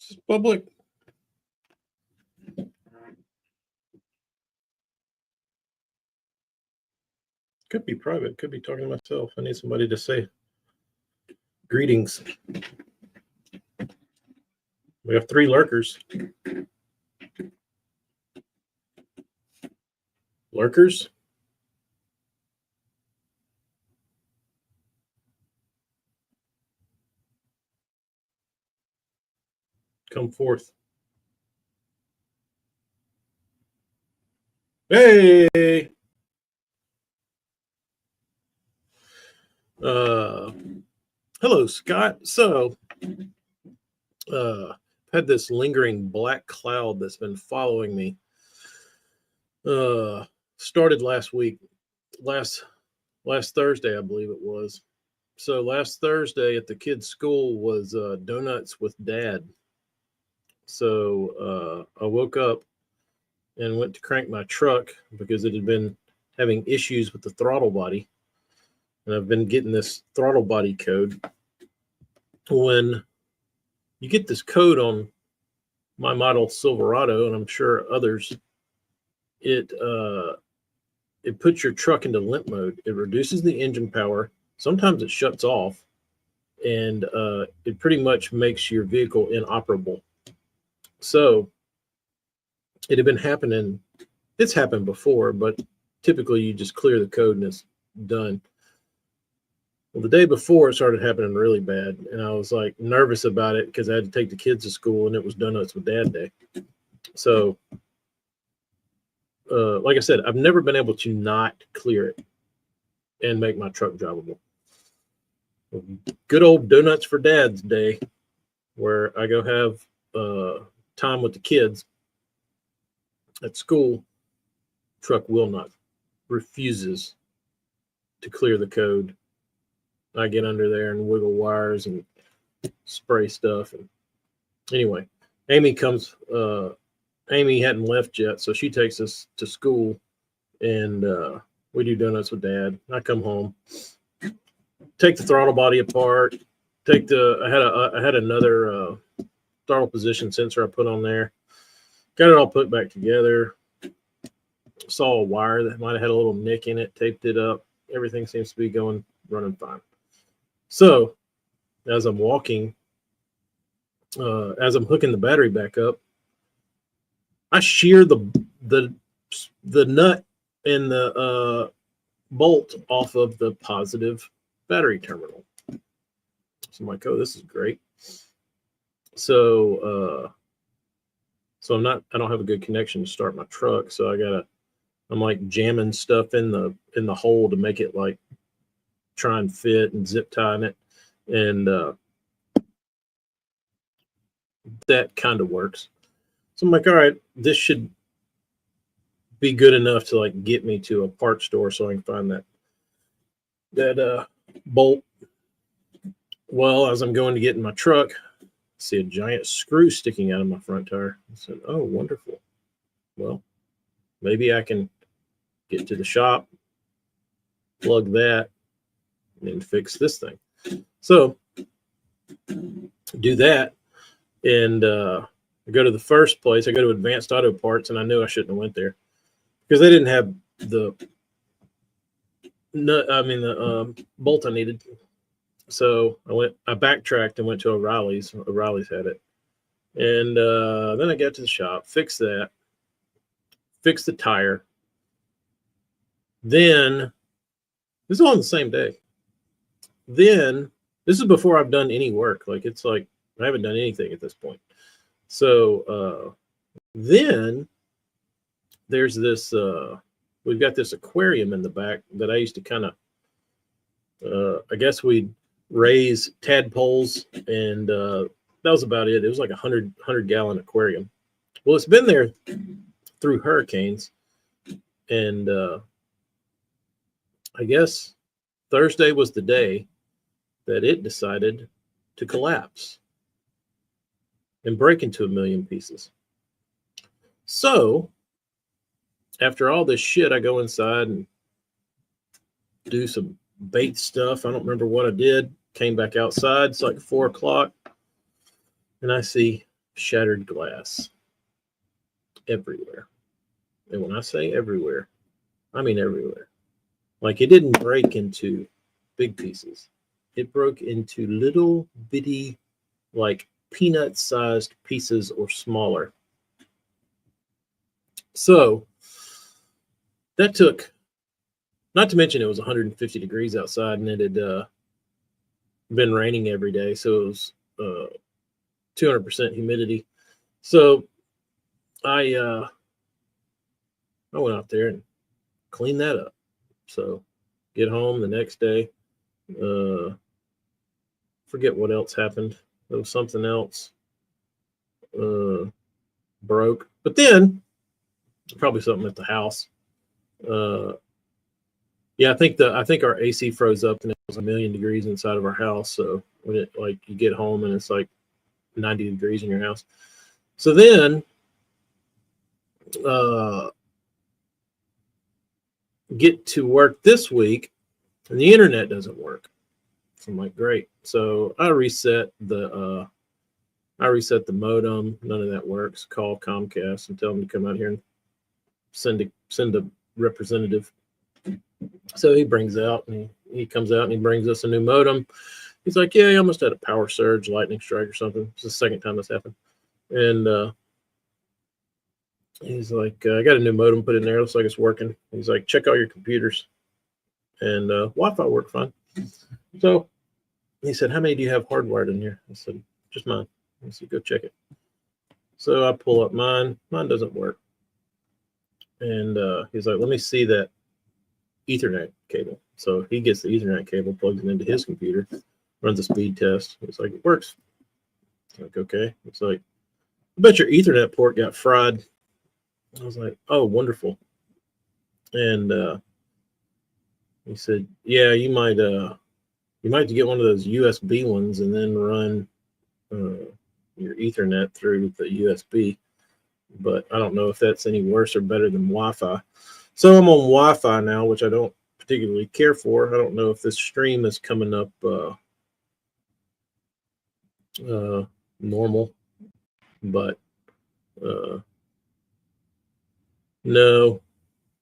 It's public. Could be private. Could be talking to myself. I need somebody to say greetings. We have 3 lurkers. Lurkers? Come forth. Hey! Hello, Scott. So, had this lingering black cloud that's been following me. Started last week, last Thursday, I believe it was. So last Thursday at the kids' school was donuts with Dad. So I woke up and went to crank my truck because it had been having issues with the throttle body. And I've been getting this throttle body code. When you get this code on my model Silverado, and I'm sure others, it puts your truck into limp mode. It reduces the engine power. Sometimes it shuts off, and it pretty much makes your vehicle inoperable. So it had been happening. It's happened before, but typically you just clear the code and it's done. Well, the day before it started happening really bad, and I was like nervous about it because I had to take the kids to school, and it was Donuts with Dad Day. So, like I said, I've never been able to not clear it and make my truck drivable. Good old Donuts for Dad's Day, where I go have time with the kids at school. Truck will not, refuses to clear the code. I get under there and wiggle wires and spray stuff. And anyway, Amy comes. Amy hadn't left yet, so she takes us to school, and we do Donuts with Dad. I come home, take the throttle body apart. I had another throttle position sensor I put on there. Got it all put back together. Saw a wire that might have had a little nick in it. Taped it up. Everything seems to be running fine. So, as I'm walking, as I'm hooking the battery back up, I shear the nut and the bolt off of the positive battery terminal. So I'm like, oh, this is great. So, I don't have a good connection to start my truck, so I'm like jamming stuff in the hole to make it like try and fit and zip tying it, and that kind of works. So I'm like, all right, this should be good enough to like get me to a parts store so I can find that bolt. Well, as I'm going to get in my truck, I see a giant screw sticking out of my front tire. I said, oh, wonderful. Well, maybe I can get to the shop, plug that, and fix this thing. So do that, and I go to the first place. I go to Advanced Auto Parts, and I knew I shouldn't have went there because they didn't have the bolt I needed. So I backtracked and went to O'Reilly's. O'Reilly's had it, and then I got to the shop, fixed that, fixed the tire. Then this is all on the same day. Then this is before I've done any work. Like it's like I haven't done anything at this point. So then there's this. We've got this aquarium in the back that I used to kind of. I guess we'd raise tadpoles, and that was about it. It was like a 100-gallon aquarium. Well, it's been there through hurricanes, and I guess Thursday was the day that it decided to collapse and break into a million pieces. So after all this shit, I go inside and do some bait stuff. I don't remember what I did. Came back outside. It's like 4 o'clock. And I see shattered glass everywhere. And when I say everywhere, I mean everywhere. Like, it didn't break into big pieces. It broke into little bitty, like peanut-sized pieces or smaller. So that took, not to mention it was 150 degrees outside, and it had been raining every day. So it was 200% humidity. So I went out there and cleaned that up. So get home the next day. Forget what else happened. There was something else broke. But then probably something at the house. Yeah, I think our AC froze up and it was 1,000,000 degrees inside of our house. So when it, like, you get home and it's like 90 degrees in your house. So then get to work this week and the internet doesn't work. So I'm like, great. So I reset the modem. None of that works. Call Comcast and tell them to come out here and send a representative. So he brings out and he comes out and he brings us a new modem. He's like, yeah, you almost had a power surge, lightning strike or something. It's the second time this happened. And he's like, I got a new modem put in there. Looks like it's working. He's like, check all your computers. And Wi-Fi worked fine. So he said, how many do you have hardwired in here? I said, just mine. He said, go check it. So I pull up mine. Mine doesn't work. And he's like, let me see that Ethernet cable. So he gets the Ethernet cable, plugs it into his computer, runs a speed test. It's like, it works. It's like, okay. It's like, I bet your Ethernet port got fried. I was like, oh, wonderful. And he said, yeah, you might have to get one of those USB ones and then run your Ethernet through the USB. But I don't know if that's any worse or better than Wi-Fi. So I'm on Wi-Fi now, which I don't particularly care for. I don't know if this stream is coming up normal, but no,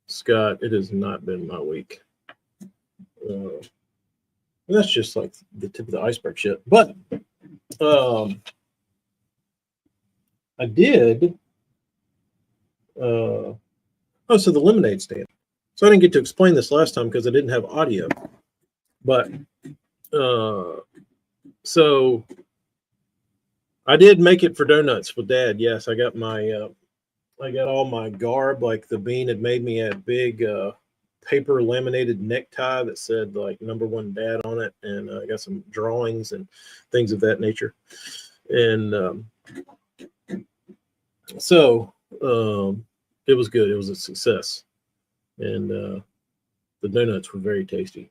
Scott, it has not been my week. That's just like the tip of the iceberg shit. But I did. So the lemonade stand. So I didn't get to explain this last time because I didn't have audio. But so I did make it for donuts with Dad. Yes, I got my I got all my garb. Like the Bean had made me a big paper laminated necktie that said like #1 Dad on it, and I got some drawings and things of that nature. And so it was good. It was a success, and the donuts were very tasty.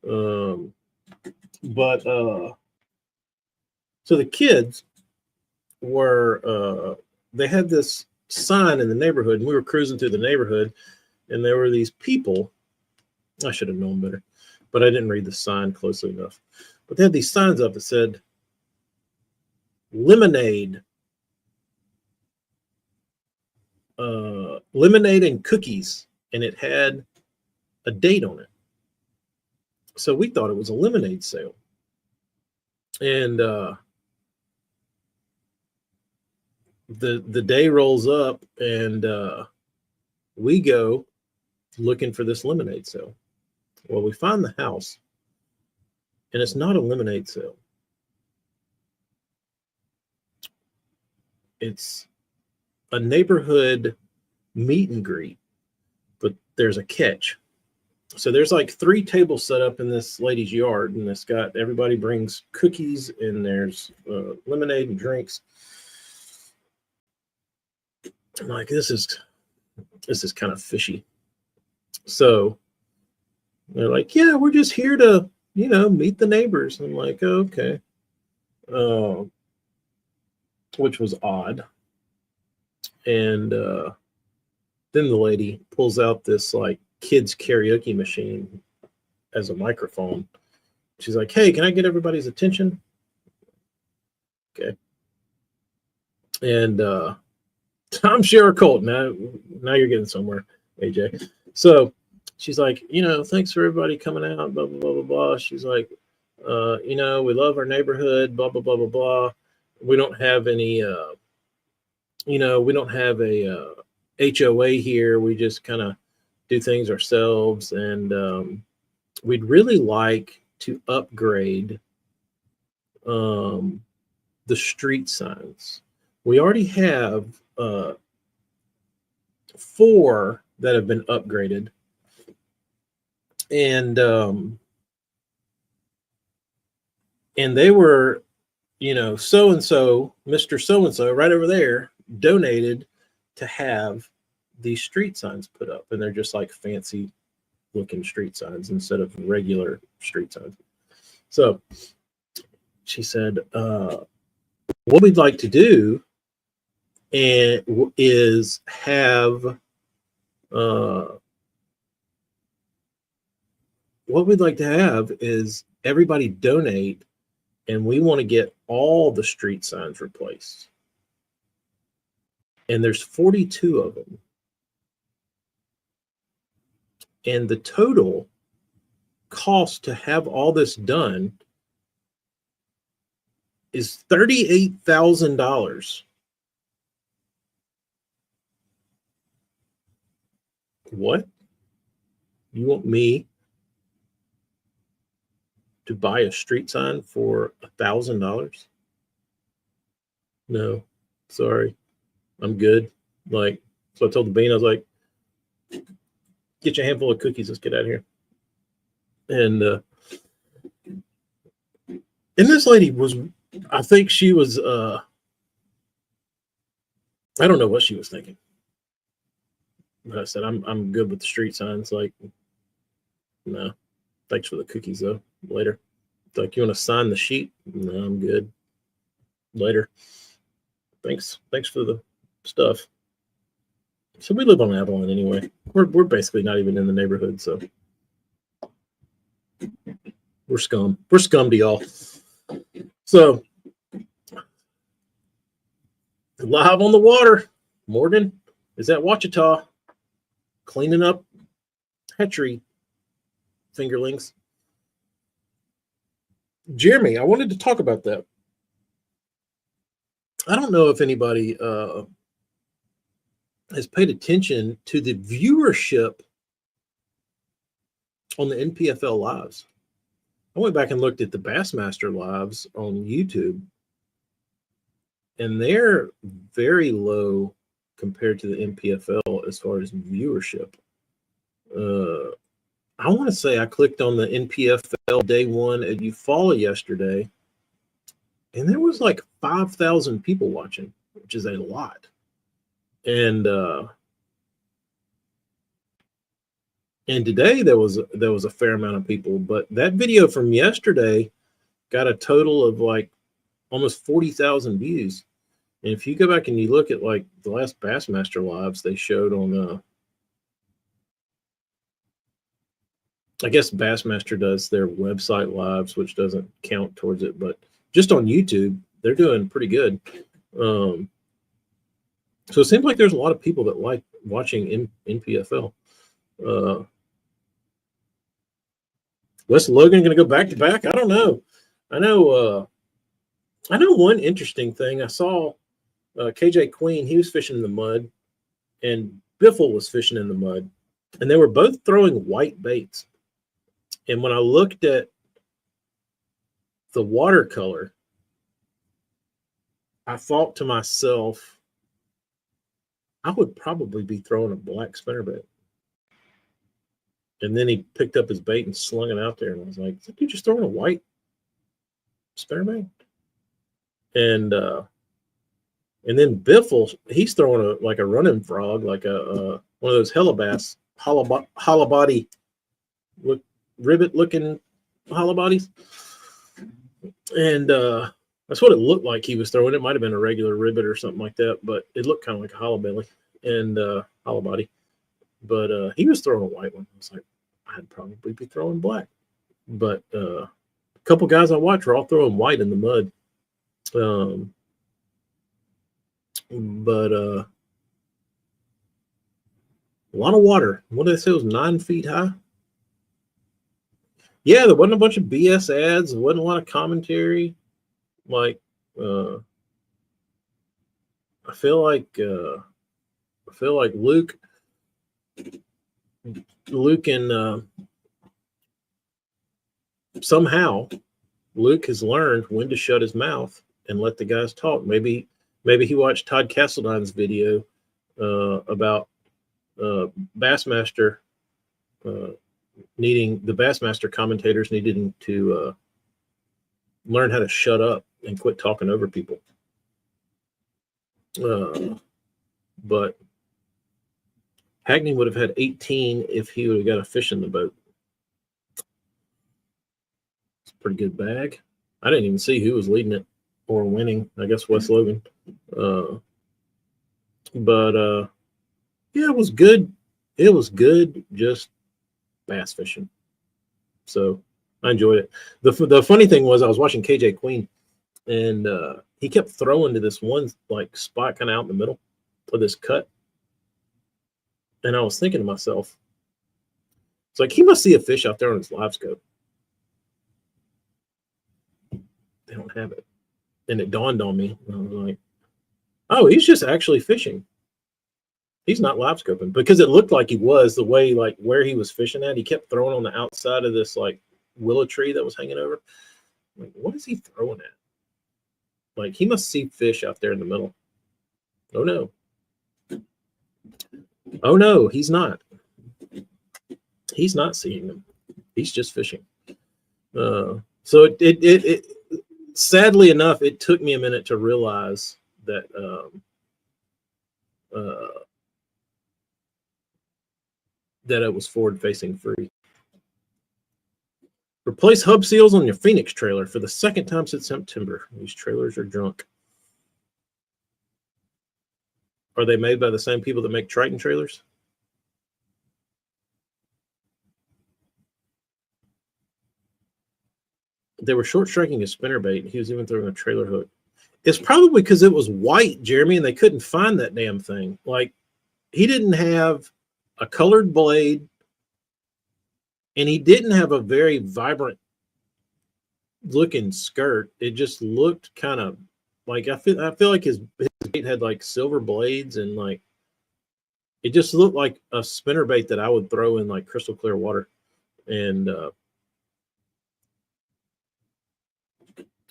But so the kids were they had this sign in the neighborhood, and we were cruising through the neighborhood, and there were these people. I should have known better, but I didn't read the sign closely enough. But they had these signs up that said lemonade and cookies, and it had a date on it. So we thought it was a lemonade sale. And the day rolls up, and we go looking for this lemonade sale. Well, we find the house, and it's not a lemonade sale. It's a neighborhood meet and greet, but there's a catch. So there's like 3 tables set up in this lady's yard, and it's got, everybody brings cookies, and there's lemonade and drinks. I'm like, this is kind of fishy. So they're like, yeah, we're just here to, meet the neighbors. I'm like, oh, okay. Which was odd. And then the lady pulls out this like kids karaoke machine as a microphone. She's like, hey, can I get everybody's attention? Okay. And timeshare cult. Now you're getting somewhere, AJ. So she's like, thanks for everybody coming out, blah, blah, blah, blah, blah. She's like, we love our neighborhood, blah, blah, blah, blah, blah. We don't have any, we don't have a HOA here. We just kind of do things ourselves. And we'd really like to upgrade the street signs. We already have 4 that have been upgraded. And they were, so-and-so, Mr. So-and-so right over there donated to have these street signs put up. And they're just like fancy looking street signs instead of regular street signs. So she said, what we'd like to do is have what we'd like to have is everybody donate, and we want to get all the street signs replaced. And there's 42 of them. And the total cost to have all this done is $38,000. What? You want me to buy a street sign for $1,000? No, sorry, I'm good. Like, so I told the bean, I was like, get you a handful of cookies, let's get out of here. And this lady was, I think she was, I don't know what she was thinking. But I said, I'm good with the street signs. Like, no, thanks for the cookies though. Later. Like, you want to sign the sheet? No, I'm good. Later. Thanks for the stuff. So we live on Avalon anyway. We're basically not even in the neighborhood, so we're scum. We're scum to y'all. So live on the water, Morgan is at Ouachita cleaning up hatchery fingerlings. Jeremy, I wanted to talk about that. I don't know if anybody has paid attention to the viewership on the NPFL lives. I went back and looked at the Bassmaster lives on YouTube, and they're very low compared to the NPFL as far as viewership. I want to say I clicked on the NPFL day one at Eufaula yesterday, and there was like 5,000 people watching, which is a lot. And today there was a fair amount of people, but that video from yesterday got a total of like almost 40,000 views. And if you go back and you look at like the last Bassmaster lives they showed on, I guess Bassmaster does their website lives, which doesn't count towards it, but just on YouTube, they're doing pretty good. So it seems like there's a lot of people that like watching NPFL. Wes Logan going to go back to back? I don't know. I know one interesting thing. I saw KJ Queen. He was fishing in the mud, and Biffle was fishing in the mud, and they were both throwing white baits. And when I looked at the watercolor, I thought to myself, I would probably be throwing a black spinnerbait. And then he picked up his bait and slung it out there. And I was like, is that dude just throwing a white spinnerbait? And then Biffle, he's throwing like a running frog, like a one of those hellabass, hollow body, ribbit looking hollow bodies. And that's what it looked like he was throwing. It might have been a regular ribbit or something like that, but it looked kind of like a hollow belly and hollow body. But he was throwing a white one. I was like, I'd probably be throwing black. But a couple guys I watched were all throwing white in the mud. But a lot of water. What did they say? It was 9 feet high. Yeah, there wasn't a bunch of BS ads. There wasn't a lot of commentary. Like, I feel like Luke and somehow Luke has learned when to shut his mouth and let the guys talk. Maybe he watched Todd Castledine's video about Bassmaster needing the Bassmaster commentators needing to learn how to shut up and quit talking over people. But Hackney would have had 18 if he would have got a fish in the boat. It's a pretty good bag. I didn't even see who was leading it or winning. I guess Wes Logan. But yeah, it was good. It was good just bass fishing. So I enjoyed it. The funny thing was I was watching KJ Queen, and he kept throwing to this one like spot kind of out in the middle of this cut. And I was thinking to myself, it's like he must see a fish out there on his live scope. They don't have it. And it dawned on me. And I was like, oh, he's just actually fishing. He's not live scoping, because it looked like he was, the way like where he was fishing at. He kept throwing on the outside of this like willow tree that was hanging over. Like, what is he throwing at? Like, he must see fish out there in the middle. Oh no. Oh no, he's not. He's not seeing them. He's just fishing. So it sadly enough, it took me a minute to realize that that it was forward-facing free. Replace hub seals on your Phoenix trailer for the second time since September. These trailers are junk. Are they made by the same people that make Triton trailers? They were short striking a spinnerbait. He was even throwing a trailer hook. It's probably because it was white, Jeremy, and they couldn't find that damn thing. Like, he didn't have a colored blade, and he didn't have a very vibrant looking skirt. It just looked kind of like, I feel like his bait had like silver blades, and like it just looked like a spinnerbait that I would throw in like crystal clear water. And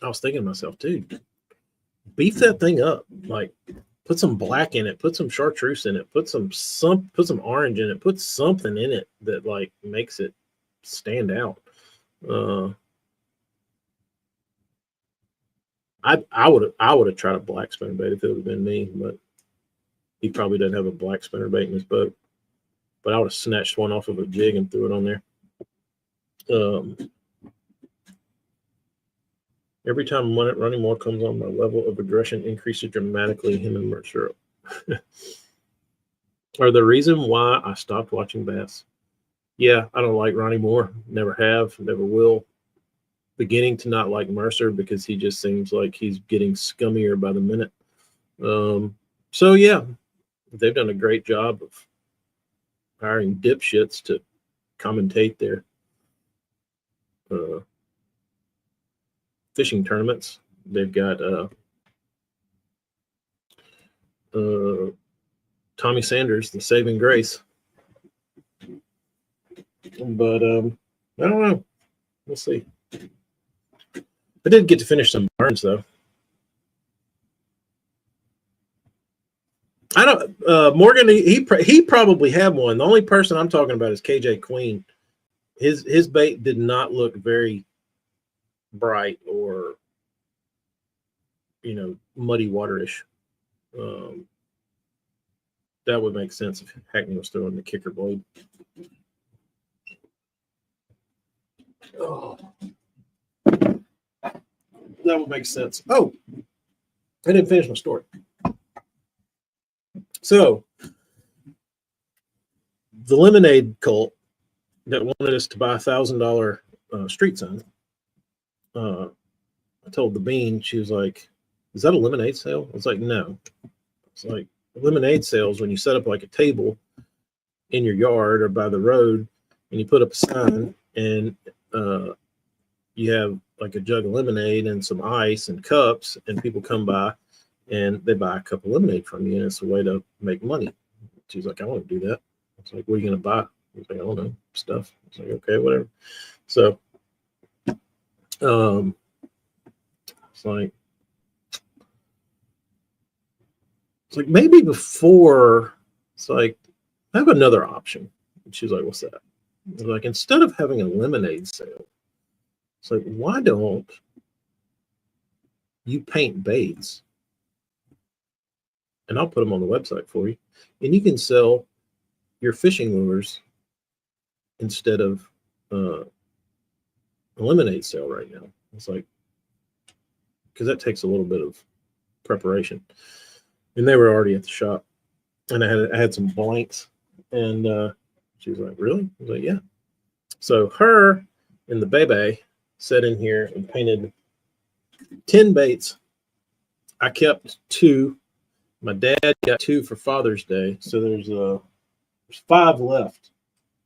I was thinking to myself, dude, beef that thing up. Like, put some black in it, put some chartreuse in it, put some orange in it, put something in it that like makes it stand out. I would have tried a black spinnerbait if it would have been me, but he probably doesn't have a black spinnerbait in his boat. But I would have snatched one off of a jig and threw it on there. Every time running more comes on, my level of aggression increases dramatically. Him and Mercer are the reason why I stopped watching bass. Yeah, I don't like Ronnie Moore. Never have, never will. Beginning to not like Mercer because he just seems like he's getting scummier by the minute. So yeah, they've done a great job of hiring dipshits to commentate their fishing tournaments. They've got Tommy Sanders, the saving grace. But I don't know. We'll see. I did get to finish some burns though. I don't. Morgan, he probably had one. The only person I'm talking about is KJ Queen. His bait did not look very bright or, muddy waterish. That would make sense if Hackney was throwing the kicker blade. Oh, that would make sense. Oh, I didn't finish my story. So, the lemonade cult that wanted us to buy $1,000 street sign. I told the Bean, she was like, "Is that a lemonade sale?" I was like, "No, It's like lemonade sales when you set up like a table in your yard or by the road, and you put up a sign, and you have like a jug of lemonade and some ice and cups, and people come by and they buy a cup of lemonade from you, and it's a way to make money. She's like, I want to do that. I was like, what are you going to buy? I was like, I don't know, stuff. It's like, okay, whatever. So it's like maybe before, it's like, I have another option. And she's like, what's that? I was like, instead of having a lemonade sale, it's like, why don't you paint baits? And I'll put them on the website for you. And you can sell your fishing lures instead of a lemonade sale right now. It's like, because that takes a little bit of preparation. And they were already at the shop. And I had some blanks. And she was like, really? I was like, yeah. So her and the baby sat in here and painted 10 baits. I kept 2. My dad got 2 for Father's Day. So there's 5 left.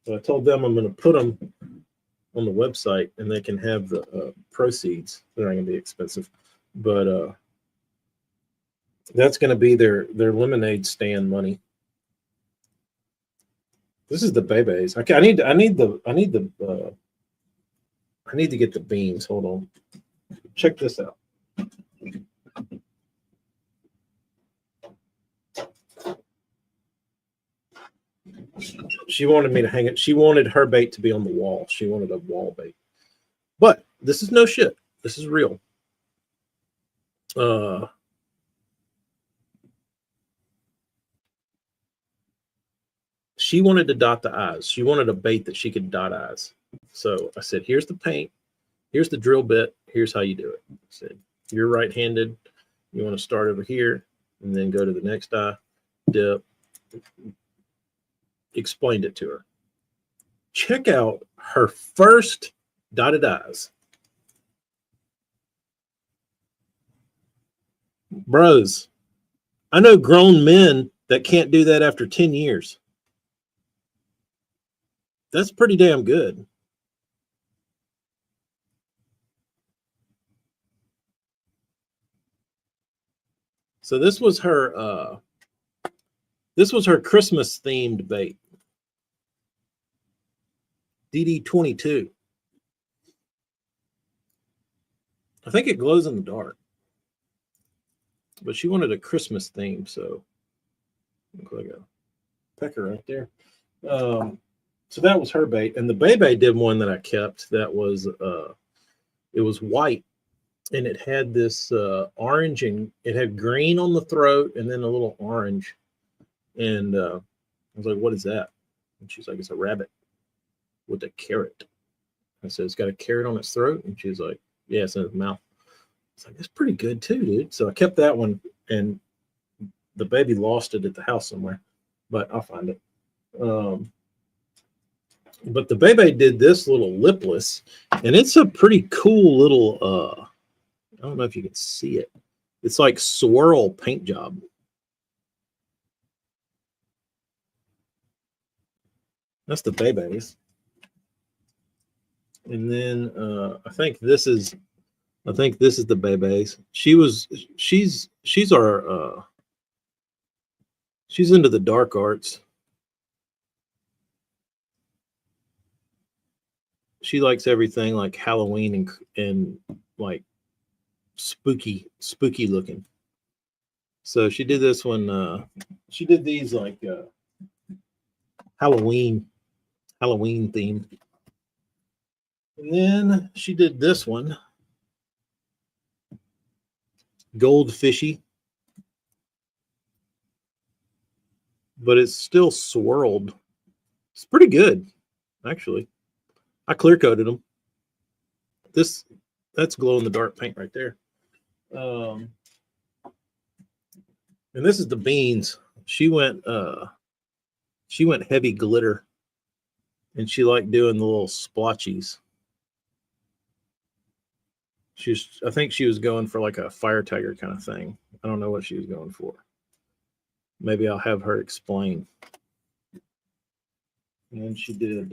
So I told them I'm going to put them on the website, and they can have the proceeds. They're not going to be expensive. But that's going to be their lemonade stand money. This is the babies. Okay, I need to get the beans. Hold on. Check this out. She wanted me to hang it. She wanted her bait to be on the wall. She wanted a wall bait. But this is no shit. This is real. She wanted to dot the I's. She wanted a bait that she could dot I's. So I said, here's the paint. Here's the drill bit. Here's how you do it. I said, you're right-handed. You want to start over here and then go to the next eye, dip. Explained it to her. Check out her first dotted I's. Bros, I know grown men that can't do that after 10 years. That's pretty damn good. So this was her Christmas themed bait. DD22. I think it glows in the dark. But she wanted a Christmas theme, so look like a pecker right there. So that was her bait. And the baby did one that I kept that was it was white, and it had this orange, and it had green on the throat and then a little orange. And I was like, what is that? And she's like, it's a rabbit with a carrot. I said, it's got a carrot on its throat. And she's like, yeah, it's in its mouth. It's like, that's pretty good too, dude. So I kept that one, and the baby lost it at the house somewhere, but I'll find it. But the baby did this little lipless, and it's a pretty cool little, I don't know if you can see it. It's like swirl paint job. That's the babies. And then I think this is the babies. She's into the dark arts. She likes everything like Halloween and like spooky looking. So she did this one. She did these like Halloween themed. And then she did this one, goldfishy, but it's still swirled. It's pretty good, actually. I clear coated them. That's glow in the dark paint right there. And this is the beans. She went heavy glitter, and she liked doing the little splotchies. I think she was going for like a fire tiger kind of thing. I don't know what she was going for. maybe I'll have her explain. And she did.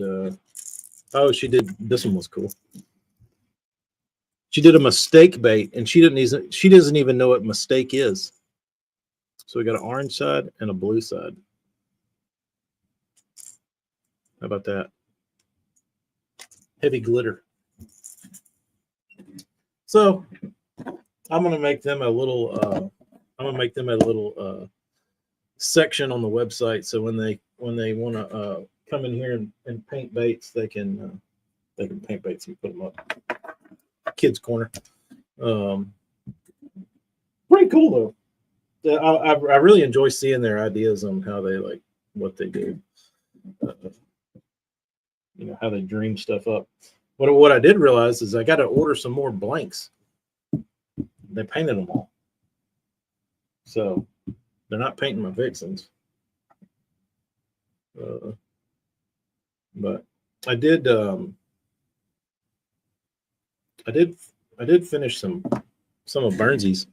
Oh, she did. This one was cool. She did a mistake bait, and she doesn't even know what mistake is. So we got an orange side and a blue side. How about that? Heavy glitter. So I'm gonna make them a little. I'm gonna make them a little section on the website. So when they want to come in here and paint baits, they can paint baits and put them up. Kids corner. Pretty cool though. I really enjoy seeing their ideas on how they like what they do. You know, how they dream stuff up. What I did realize is I got to order some more blanks. They painted them all, so they're not painting my vixens. But I did finish some of Burnsy's.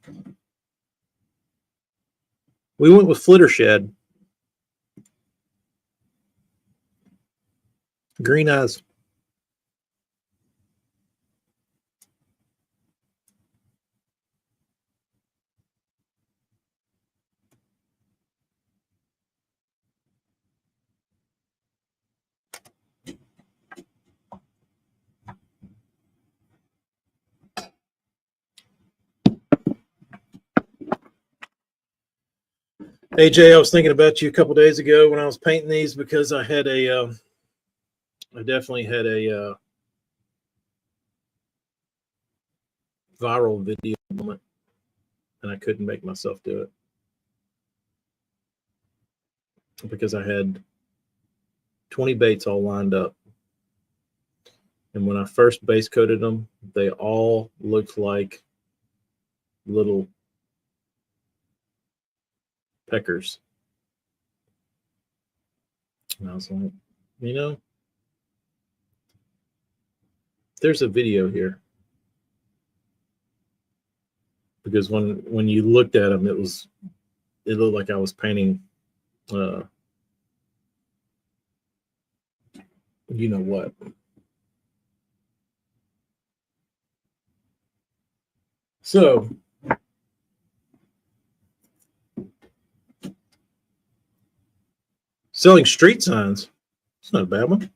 We went with Flitter Shed. Green eyes. AJ, I was thinking about you a couple days ago when I was painting these because I had I definitely had a viral video moment, and I couldn't make myself do it because I had 20 baits all lined up. And when I first base coated them, they all looked like little peckers. And I was like, you know, there's a video here. Because when you looked at them, it looked like I was painting you know what. So selling street signs, it's not a bad one.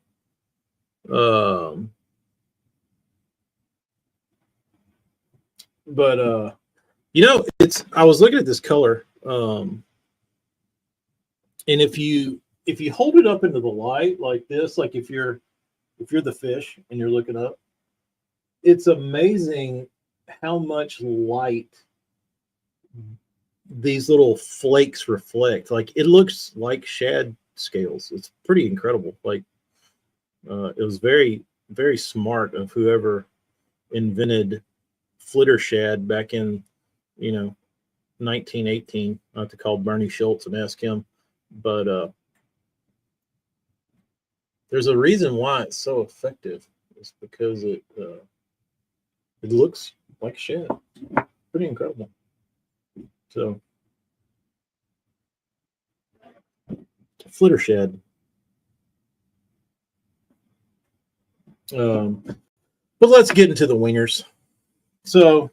But you know, I was looking at this color, and if you hold it up into the light like this, like if you're the fish and you're looking up, it's amazing how much light these little flakes reflect. Like it looks like shad scales. It's pretty incredible. Like it was very, very smart of whoever invented flitter shad back in 1918. I have to call Bernie Schultz and ask him, but there's a reason why it's so effective. It's because it looks like shad. Pretty incredible. So flitter shad. But let's get into the wingers. So,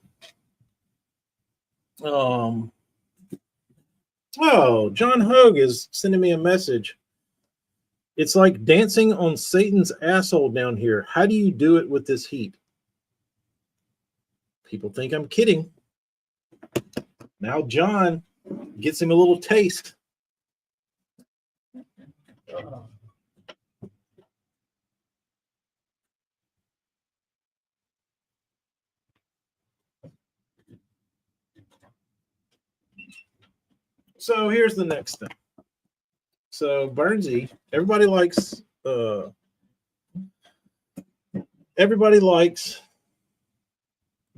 oh, John Hogue is sending me a message. It's like dancing on Satan's asshole down here. How do you do it with this heat? People think I'm kidding. Now John gets him a little taste. So here's the next thing. So Burnsy, everybody likes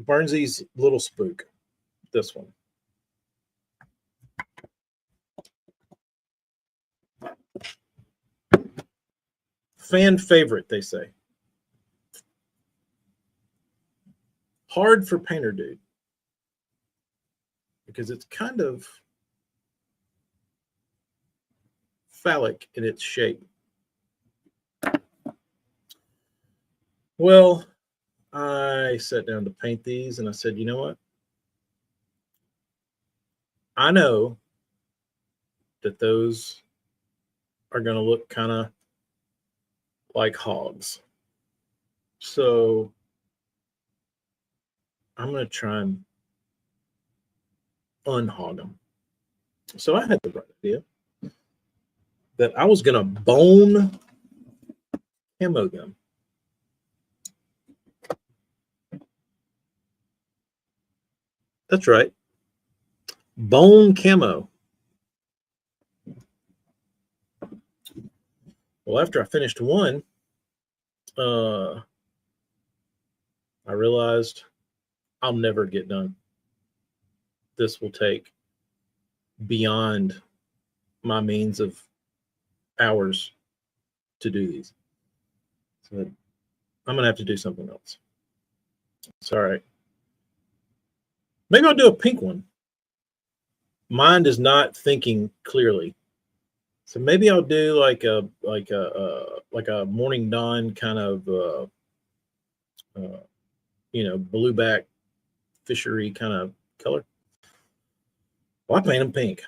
Burnsy's little spook. This one. Fan favorite, they say. Hard for Painter Dude. Because it's kind of phallic in its shape. Well, I sat down to paint these and I said, you know what? I know that those are going to look kind of like hogs. So I'm going to try and unhog them. So I had the right idea that I was going to bone camo them. That's right. Bone camo. Well, after I finished one, I realized I'll never get done. This will take beyond my means of hours to do these. So I'm going to have to do something else. It's all right. Maybe I'll do a pink one. Mind is not thinking clearly. So maybe I'll do like a morning dawn kind of blueback fishery kind of color. Well, I paint them pink.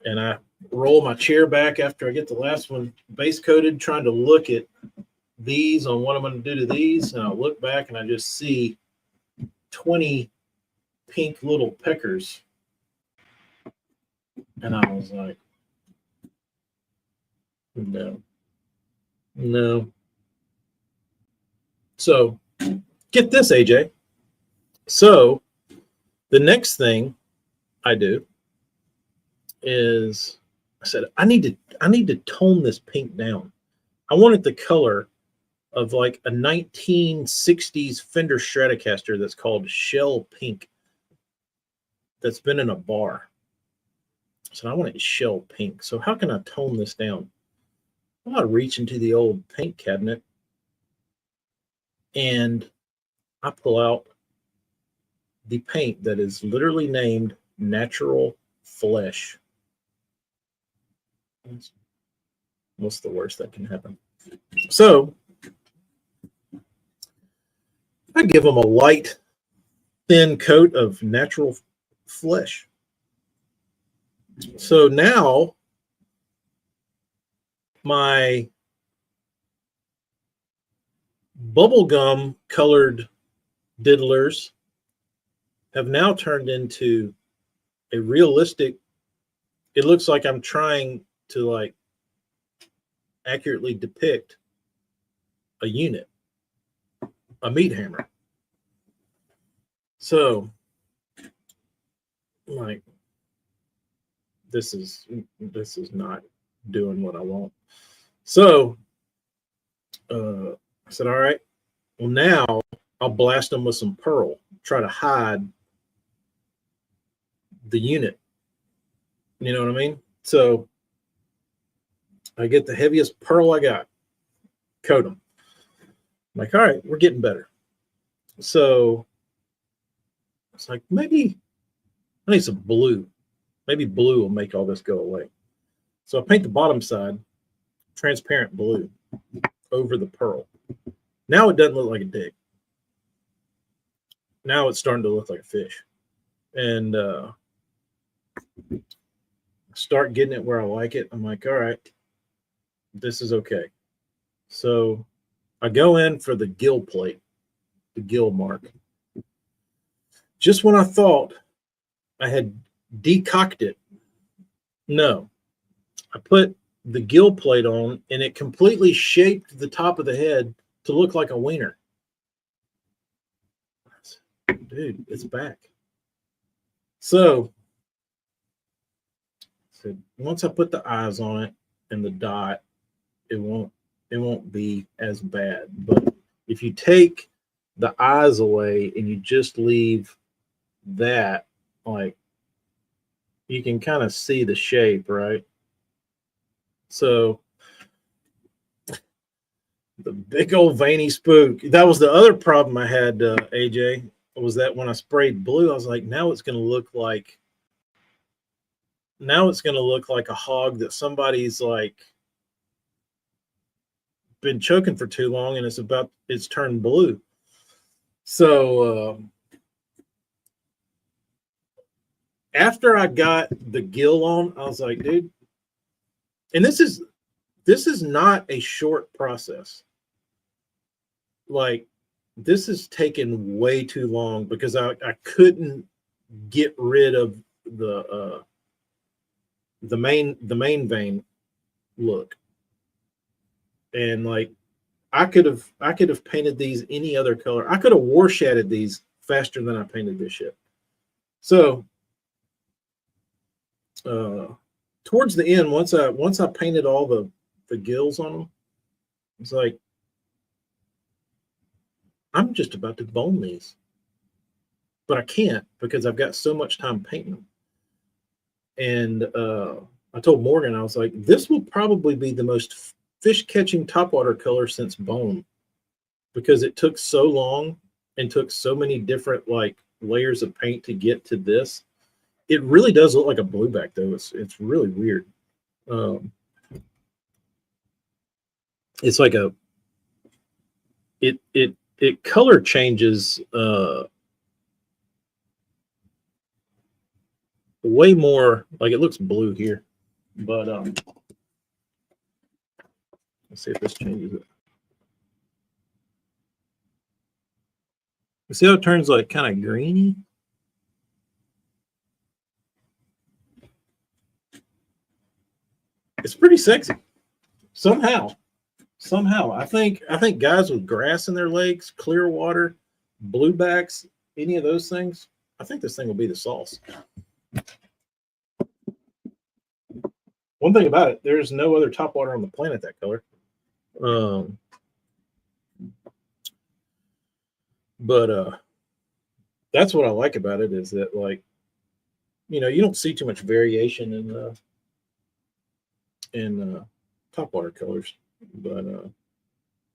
And I roll my chair back after I get the last one base coated, trying to look at these on what I'm going to do to these. And I look back and I just see 20 pink little peckers. And I was like, no. So get this, AJ. So the next thing I do is I said, I need to tone this pink down. I wanted the color of like a 1960s Fender Stratocaster that's called shell pink, that's been in a bar. So I want it shell pink. So how can I tone this down? Well, I reach into the old paint cabinet and I pull out the paint that is literally named Natural Flesh. What's the worst that can happen? So I give them a light, thin coat of Natural Flesh. So now my bubblegum colored diddlers have now turned into a realistic, it looks like I'm trying to like accurately depict a unit, a meat hammer. So like, this is not doing what I want. So I said, all right, well, now I'll blast them with some pearl, try to hide the unit. You know what I mean? So I get the heaviest pearl I got, coat them. I'm like, all right, we're getting better. So it's like, maybe I need some blue. Maybe blue will make all this go away. So I paint the bottom side transparent blue over the pearl. Now it doesn't look like a dick. Now it's starting to look like a fish. And start getting it where I like it. I'm like, all right, this is okay. So I go in for the gill plate, the gill mark. Just when I thought I had decocked it, no, I put the gill plate on and it completely shaped the top of the head to look like a wiener. Dude, it's back. So once I put the eyes on it and the dot, it won't be as bad. But if you take the eyes away and you just leave that, like, you can kind of see the shape, right? So the big old veiny spook. That was the other problem I had, AJ, was that when I sprayed blue, I was like, now it's going to look like now it's going to look like a hog that somebody's like been choking for too long, and it's turned blue. So after I got the gill on, I was like, dude, and this is not a short process. Like, this has taken way too long because I couldn't get rid of the main vein look. And like, I could have painted these any other color. I could have warshatted these faster than I painted this shit. So towards the end, once I painted all the gills on them, it's like, I'm just about to bone these, but I can't because I've got so much time painting them. And I told Morgan, I was like, this will probably be the most fish catching topwater color since bone, because it took so long and took so many different like layers of paint to get to this. It really does look like a blueback though. It's really weird. It's like it color changes way more. Like, it looks blue here, but let's see if this changes it. You see how it turns like kind of greeny? It's pretty sexy. Somehow. I think guys with grass in their legs, clear water, bluebacks, any of those things, I think this thing will be the sauce. One thing about it, there's no other topwater on the planet that color. But that's what I like about it, is that, like, you know, you don't see too much variation in topwater colors. But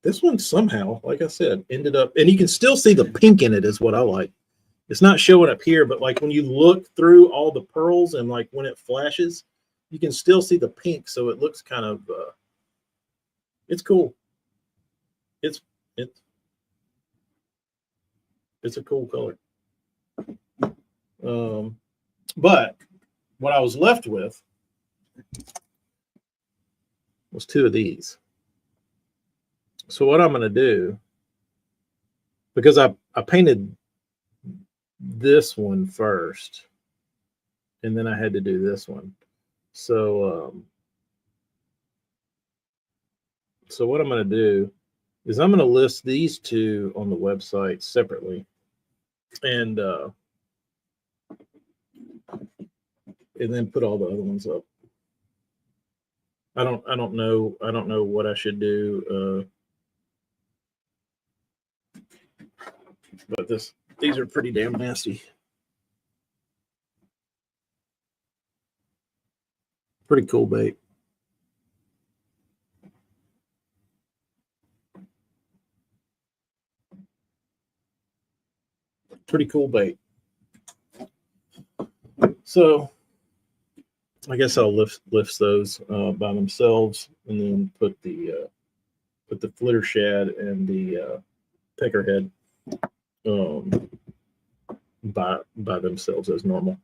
this one somehow, like I said, ended up, and you can still see the pink in it is what I like. It's not showing up here, but like when you look through all the pearls and like when it flashes, you can still see the pink. So it looks kind of, it's cool. It's a cool color. But what I was left with was two of these. So what I'm going to do, because I painted this one first, and then I had to do this one. So so what I'm going to do is I'm going to list these two on the website separately, and then put all the other ones up. I don't know what I should do. But these are pretty damn nasty. Pretty cool bait. Pretty cool bait. So I guess I'll lift those by themselves, and then put the flitter shad and the peckerhead by themselves as normal.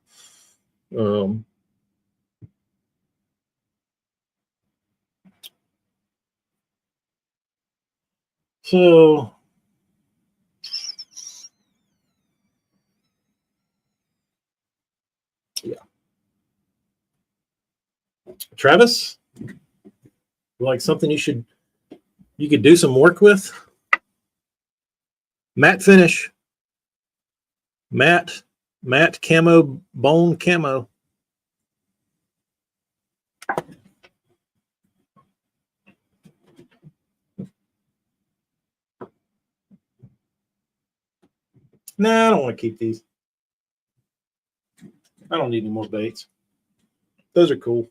So yeah, Travis, like something you could do some work with? Matte finish. Matte camo, bone camo. Nah, I don't want to keep these. I don't need any more baits. Those are cool.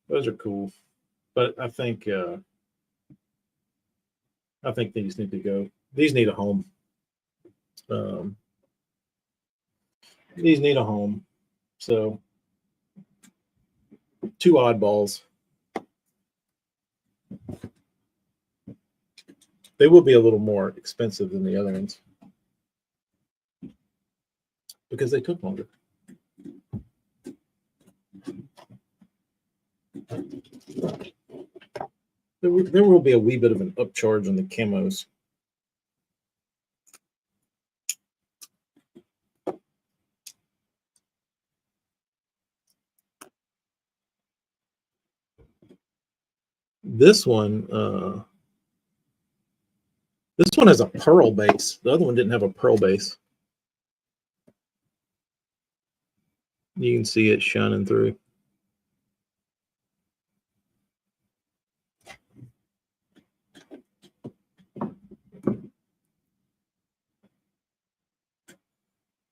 Those are cool. But I think these need to go. These need a home. These need a home. So 2 oddballs. They will be a little more expensive than the other ones because they took longer. There will be a wee bit of an upcharge on the camos. This one has a pearl base. The other one didn't have a pearl base. You can see it shining through.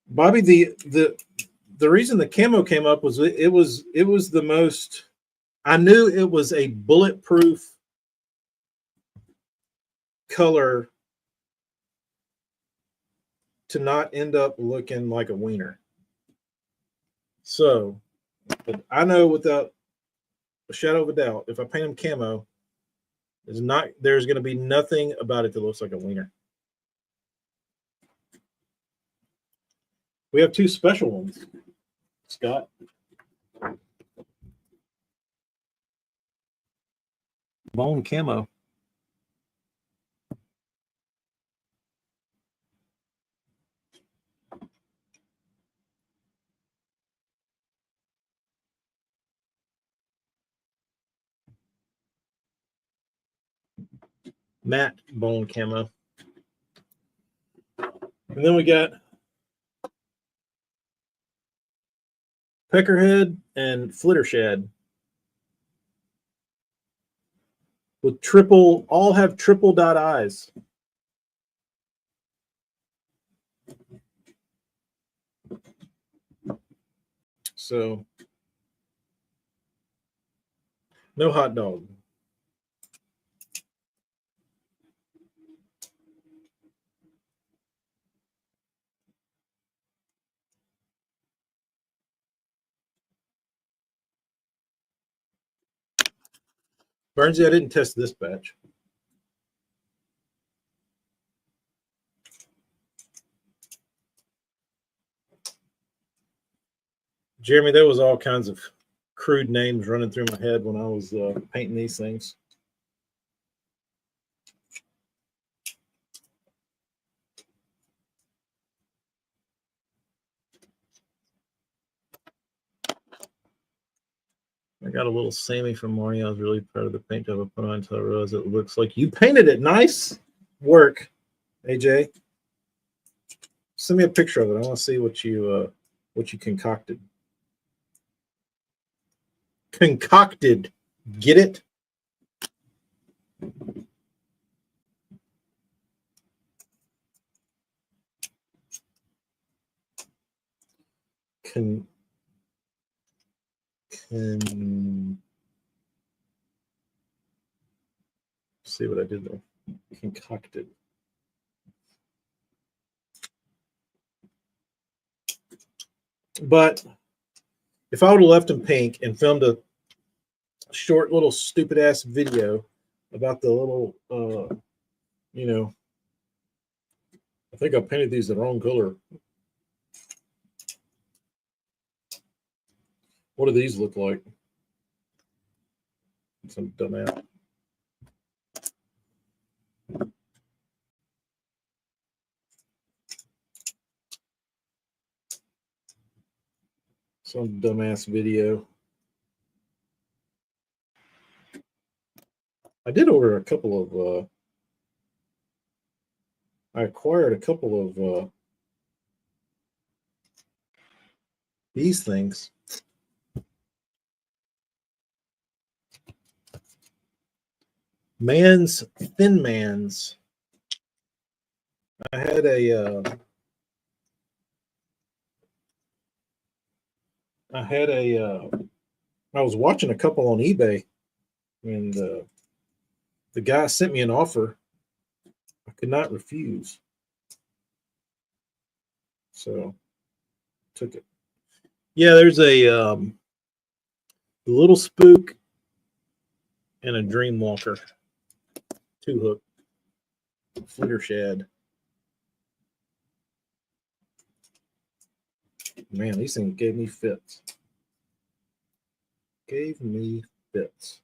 Bobby, the reason the camo came up was it was the most. I knew it was a bulletproof color to not end up looking like a wiener. So, but I know without a shadow of a doubt, if I paint them camo, there's going to be nothing about it that looks like a wiener. We have 2 special ones, Scott. Bone camo. Matte bone camo. And then we got peckerhead and flittershad with all have triple dot eyes. So no hot dog. Burnsy, I didn't test this batch. Jeremy, there was all kinds of crude names running through my head when I was painting these things. I got a little Sammy from Mario. I was really proud of the paint job I put on until I realized it looks like you painted it. Nice work, AJ. Send me a picture of it. I want to see what you concocted. Concocted. Get it? See what I did there. Concocted. But if I would have left him pink and filmed a short little stupid ass video about the little I think I painted these the wrong color. What do these look like? Some dumbass. Some dumbass video. I did order a couple of I acquired a couple of these things. Thin Man's. I had I was watching a couple on eBay, and the guy sent me an offer I could not refuse. So took it. Yeah, there's a little spook and a dream walker, 2-hook, flitter shad. Man, these things gave me fits. Gave me fits.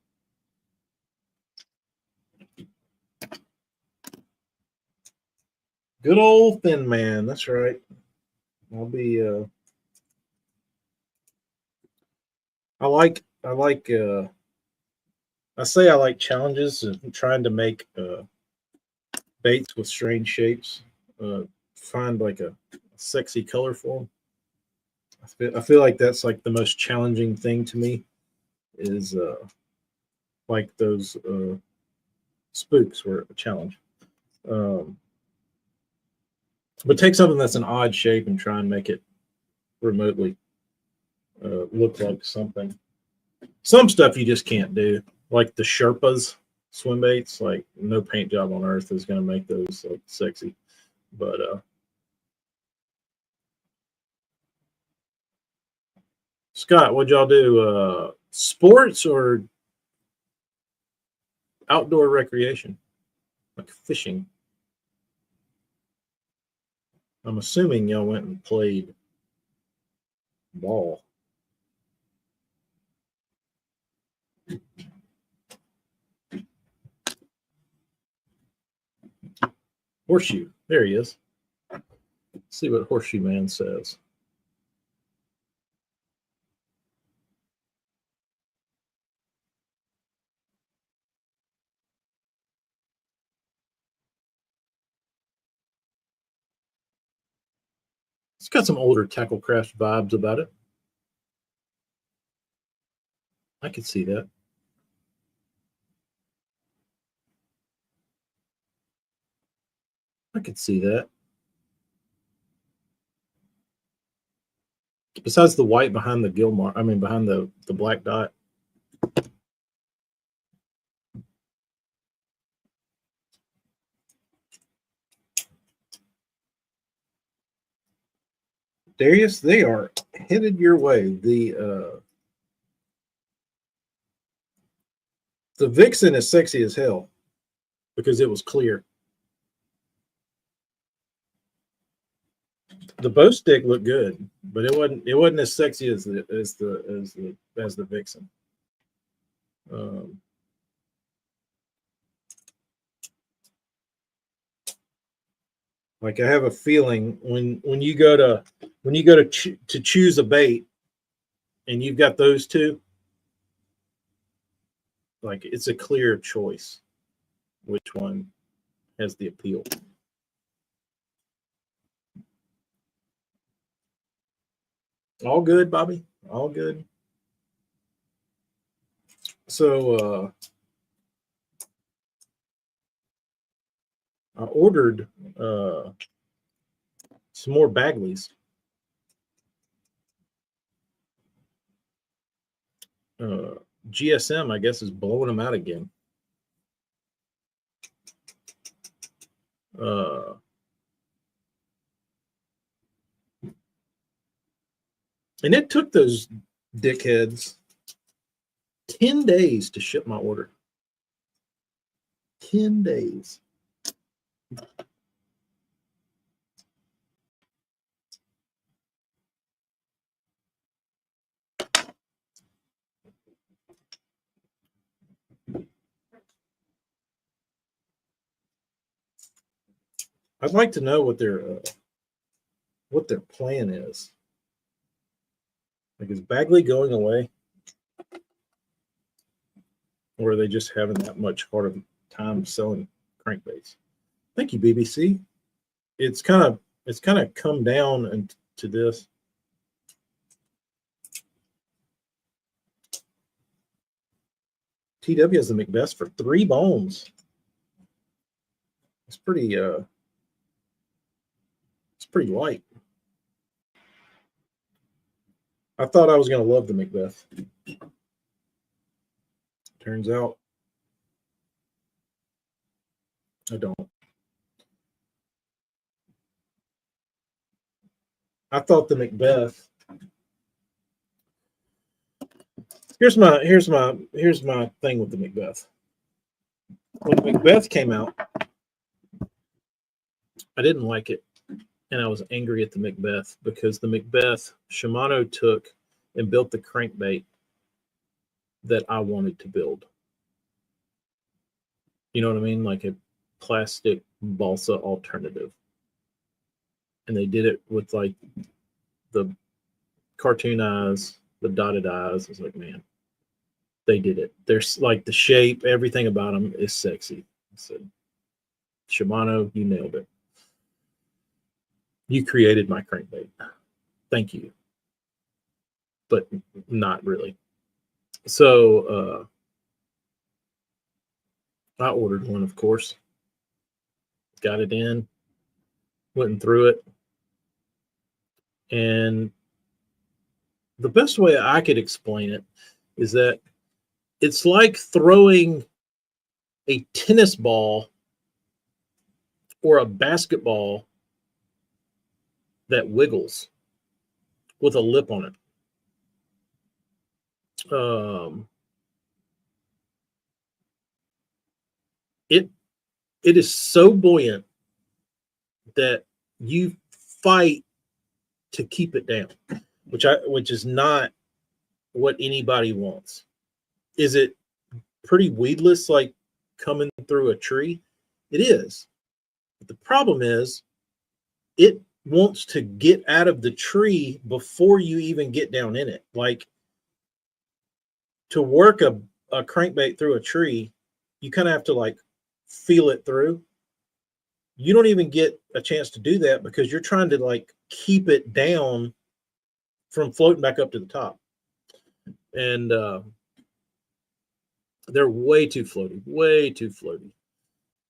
Good old Thin Man. That's right. I'll be. I like. I say I like challenges and trying to make baits with strange shapes. Find like a sexy color for them. I feel like that's like the most challenging thing to me is like those spooks were a challenge. But take something that's an odd shape and try and make it remotely look like something. Some stuff you just can't do, like the Sherpas swim baits. Like no paint job on earth is going to make those like sexy. But Scott, what'd y'all do? Sports or outdoor recreation, like fishing? I'm assuming y'all went and played ball. Horseshoe. There he is. Let's see what Horseshoe Man says. It's got some older Tacklecraft vibes about it. I could see that. I could see that. Besides the white behind the gill mark, I mean behind the black dot. Darius, they are headed your way. The Vixen is sexy as hell because it was clear. The bow stick looked good, but it wasn't as sexy as the Vixen. Like I have a feeling when you go to choose a bait, and you've got those two, like it's a clear choice which one has the appeal. All good, Bobby. All good. So I ordered some more Bagleys. GSM, I guess, is blowing them out again. And it took those dickheads 10 days to ship my order. 10 days. I'd like to know what their plan is. Like, is Bagley going away, or are they just having that much harder time selling crankbaits? Thank you, BBC. It's kind of come down to this. TW has the McBest for 3 bones. It's pretty light. I thought I was going to love the Macbeth. Turns out I don't. I thought the Macbeth. Here's my thing with the Macbeth. When the Macbeth came out, I didn't like it, and I was angry at the Macbeth because the Macbeth Shimano took and built the crankbait that I wanted to build. You know what I mean? Like a plastic balsa alternative. And they did it with like the cartoon eyes, the dotted eyes. I was like, man, they did it. There's like the shape, everything about them is sexy. I said, Shimano, you nailed it. You created my crankbait. Thank you. But not really. So I ordered one, of course. Got it in, went through it. And the best way I could explain it is that it's like throwing a tennis ball or a basketball that wiggles with a lip on it. It is so buoyant that you fight to keep it down, which is not what anybody wants. Is it pretty weedless, like coming through a tree? It is. But the problem is it wants to get out of the tree before you even get down in it. Like, to work a crankbait through a tree, you kind of have to like feel it through. You don't even get a chance to do that because you're trying to like keep it down from floating back up to the top. And they're way too floaty.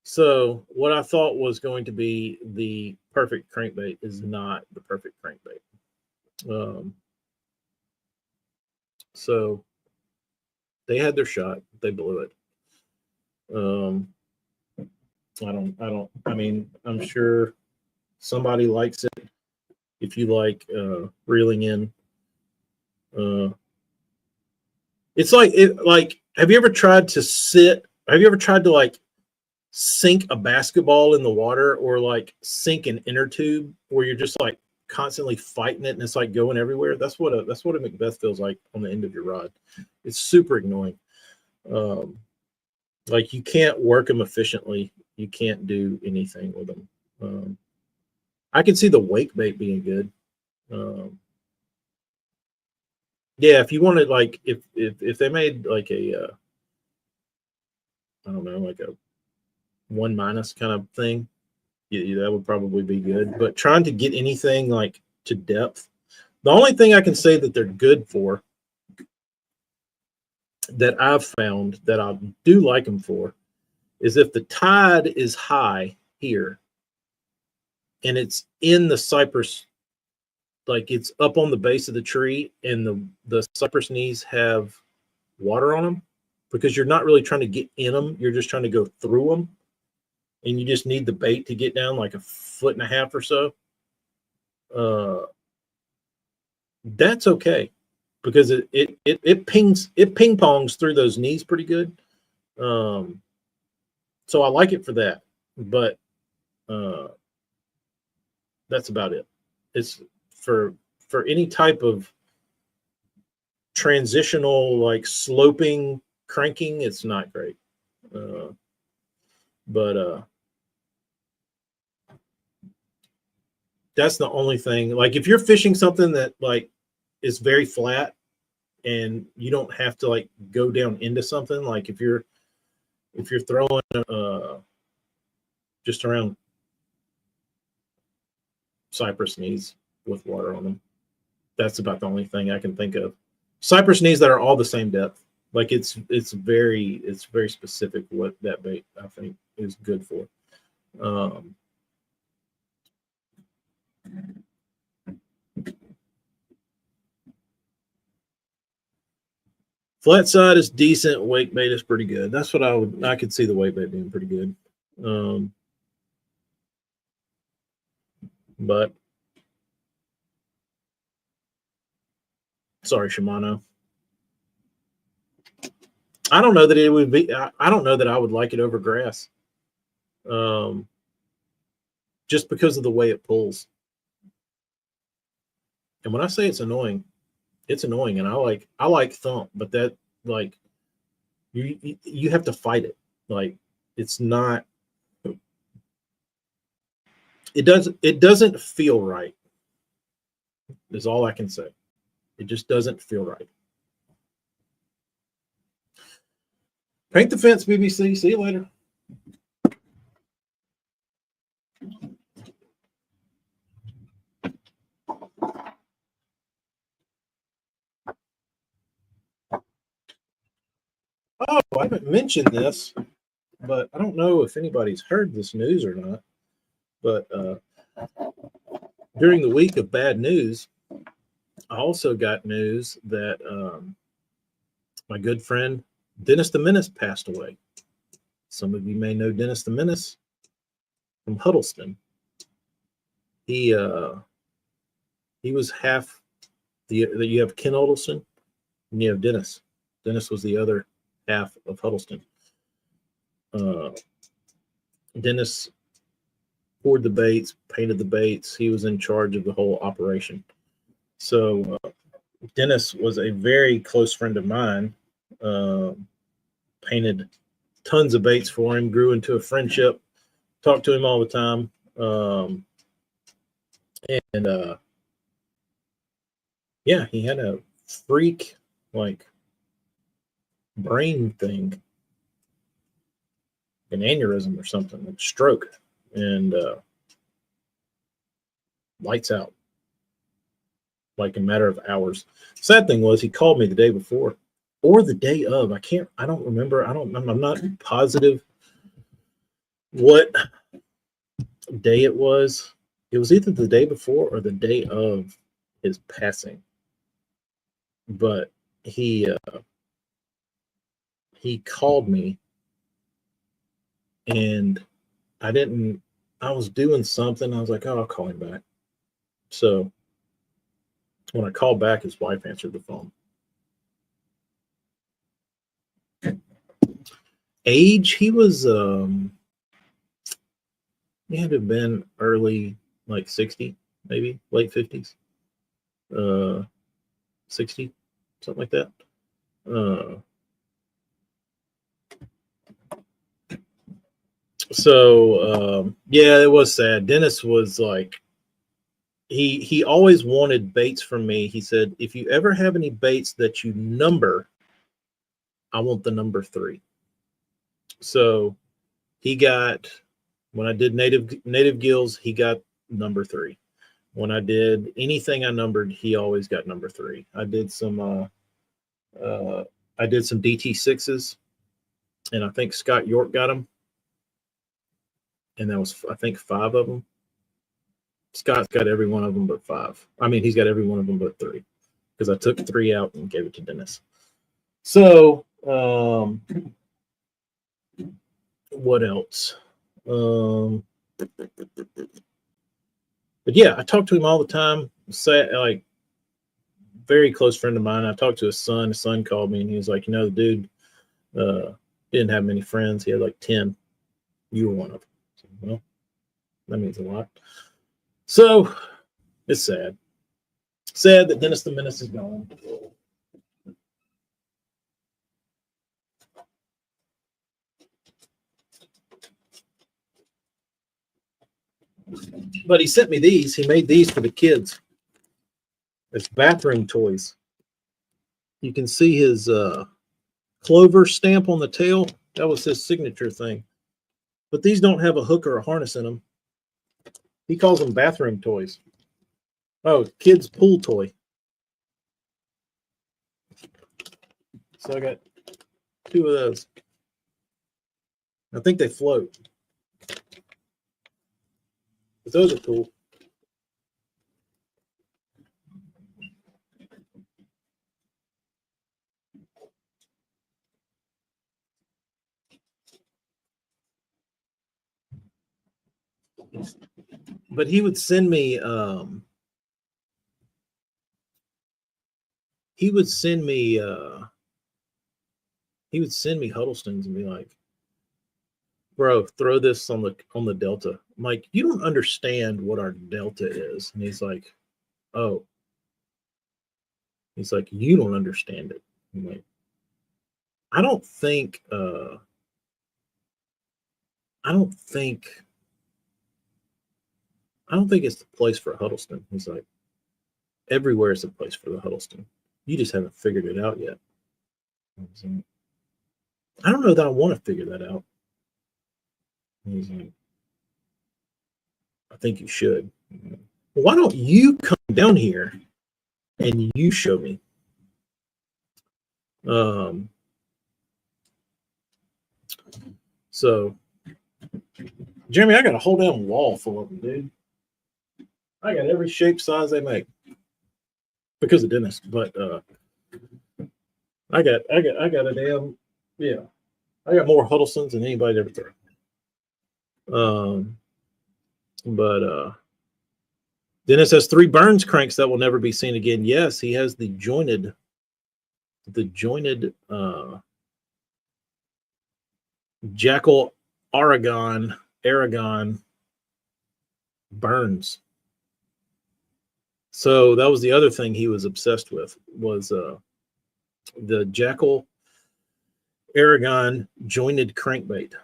So what I thought was going to be the perfect crankbait is not the perfect crankbait. So they had their shot. They blew it. I mean, I'm sure somebody likes it. If you like reeling in, it's like, have you ever tried to like sink a basketball in the water, or like sink an inner tube where you're just like constantly fighting it and it's like going everywhere? That's what a Macbeth feels like on the end of your rod. It's super annoying. Like, you can't work them efficiently. You can't do anything with them. I can see the wake bait being good. Yeah, if you wanted, like, if they made like a I don't know, like a 1- kind of thing, yeah, that would probably be good. But trying to get anything like to depth, the only thing I can say that they're good for, that I've found that I do like them for, is if the tide is high here and it's in the cypress, like it's up on the base of the tree and the cypress knees have water on them, because you're not really trying to get in them, you're just trying to go through them, and you just need the bait to get down like 1.5 feet or so. That's okay, because it ping pongs through those knees pretty good. So I like it for that, but that's about it. It's for any type of transitional, like sloping cranking, it's not great. But that's the only thing. Like, if you're fishing something that like is very flat and you don't have to like go down into something, like if you're throwing just around cypress knees with water on them, that's about the only thing I can think of. Cypress knees that are all the same depth. Like, it's very specific what that bait I think is good for. Flat side is decent. Wake bait is pretty good. That's what I could see the wake bait being pretty good. But Sorry, Shimano. I don't know that it would be. I don't know that I would like it over grass. Just because of the way it pulls. And when I say it's annoying, and I like thump, but that like you have to fight it. Like it's not. It doesn't feel right. Is all I can say. It just doesn't feel right. Paint the fence, BBC. See you later. Oh, I haven't mentioned this, but I don't know if anybody's heard this news or not. But during the week of bad news, I also got news that my good friend Dennis the Menace passed away. Some of you may know Dennis the Menace from Huddleston. He was half you have Ken Huddleston and you have Dennis. Dennis was the other half of Huddleston. Dennis poured the baits, painted the baits. He was in charge of the whole operation. So Dennis was a very close friend of mine. Painted tons of baits for him, grew into a friendship, talked to him all the time. Yeah, he had a freak like brain thing, an aneurysm or something, like stroke, and lights out like in a matter of hours. Sad thing was he called me the day before or the day of. I don't remember. I'm not positive what day it was. It was either the day before or the day of his passing. But he called me and I was doing something. I was like, oh, I'll call him back. So when I called back, his wife answered the phone. Age, he was he had to have been early, like 60, maybe late 50s, 60, something like that. Yeah, it was sad. Dennis was like, he always wanted baits from me. He said, if you ever have any baits that you number, I want the number 3. So he got, when I did native gills, he got number 3. When I did anything I numbered, he always got number 3. I did some DT6s, and I think Scott York got them, and that was, I think, 5 of them. Scott's got every one of them but 5. I mean, he's got every one of them but 3, because I took 3 out and gave it to Dennis. So what else? But yeah, I talk to him all the time. Like, very close friend of mine. I talked to his son. His son called me and he was like, the dude didn't have many friends. He had like 10. You were one of them. So, well, that means a lot. So it's sad. Sad that Dennis the Menace is gone. But he sent me these. He made these for the kids. It's bathroom toys. You can see his Clover stamp on the tail. That was his signature thing. But these don't have a hook or a harness in them. He calls them bathroom toys. Oh, kids pool toy. So I got 2 of those. I think they float. But those are cool. But he would send me he would send me Huddlestons and be like, bro, throw this on the Delta. I'm like, you don't understand what our Delta is. And he's like, oh. He's like, you don't understand it. I'm like, I don't think it's the place for a Huddleston. He's like, everywhere is a place for the Huddleston. You just haven't figured it out yet. Like, I don't know that I want to figure that out. He's like, I think you should. Well, why don't you come down here and you show me? So, Jeremy, I got a whole damn wall full of them, dude. I got every shape, size they make because of Dennis. But I got a damn, yeah. I got more Huddlestons than anybody ever throw. But Dennis has 3 Burns cranks that will never be seen again. Yes, he has the jointed Jackal Aragon Burns. So that was the other thing he was obsessed with, was the Jackal Aragon jointed crankbait.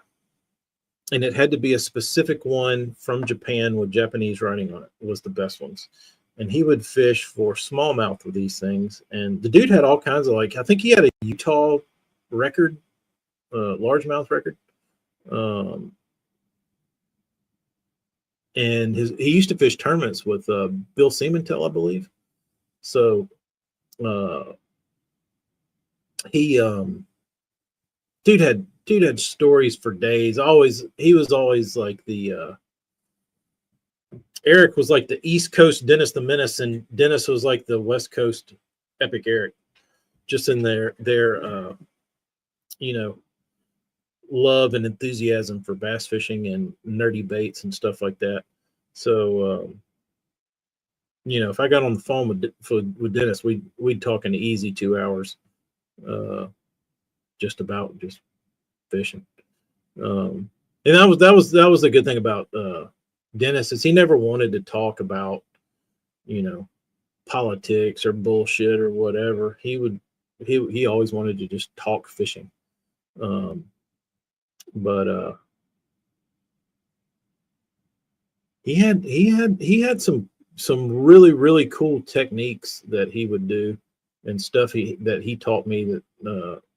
And it had to be a specific one from Japan with Japanese writing on it. It was the best ones. And he would fish for smallmouth with these things. And the dude had all kinds of, like, I think he had a Utah record, largemouth record. And he used to fish tournaments with Bill Siementel, I believe. So dude had stories for days. He was always like the Eric was like the East Coast Dennis the Menace, and Dennis was like the West Coast Epic Eric, just in their love and enthusiasm for bass fishing and nerdy baits and stuff like that. So if I got on the phone with Dennis, we'd talk an easy 2 hours, just fishing. And that was the good thing about Dennis, is he never wanted to talk about politics or bullshit or whatever. He always wanted to just talk fishing. But he had some really cool techniques that he would do, and stuff that he taught me that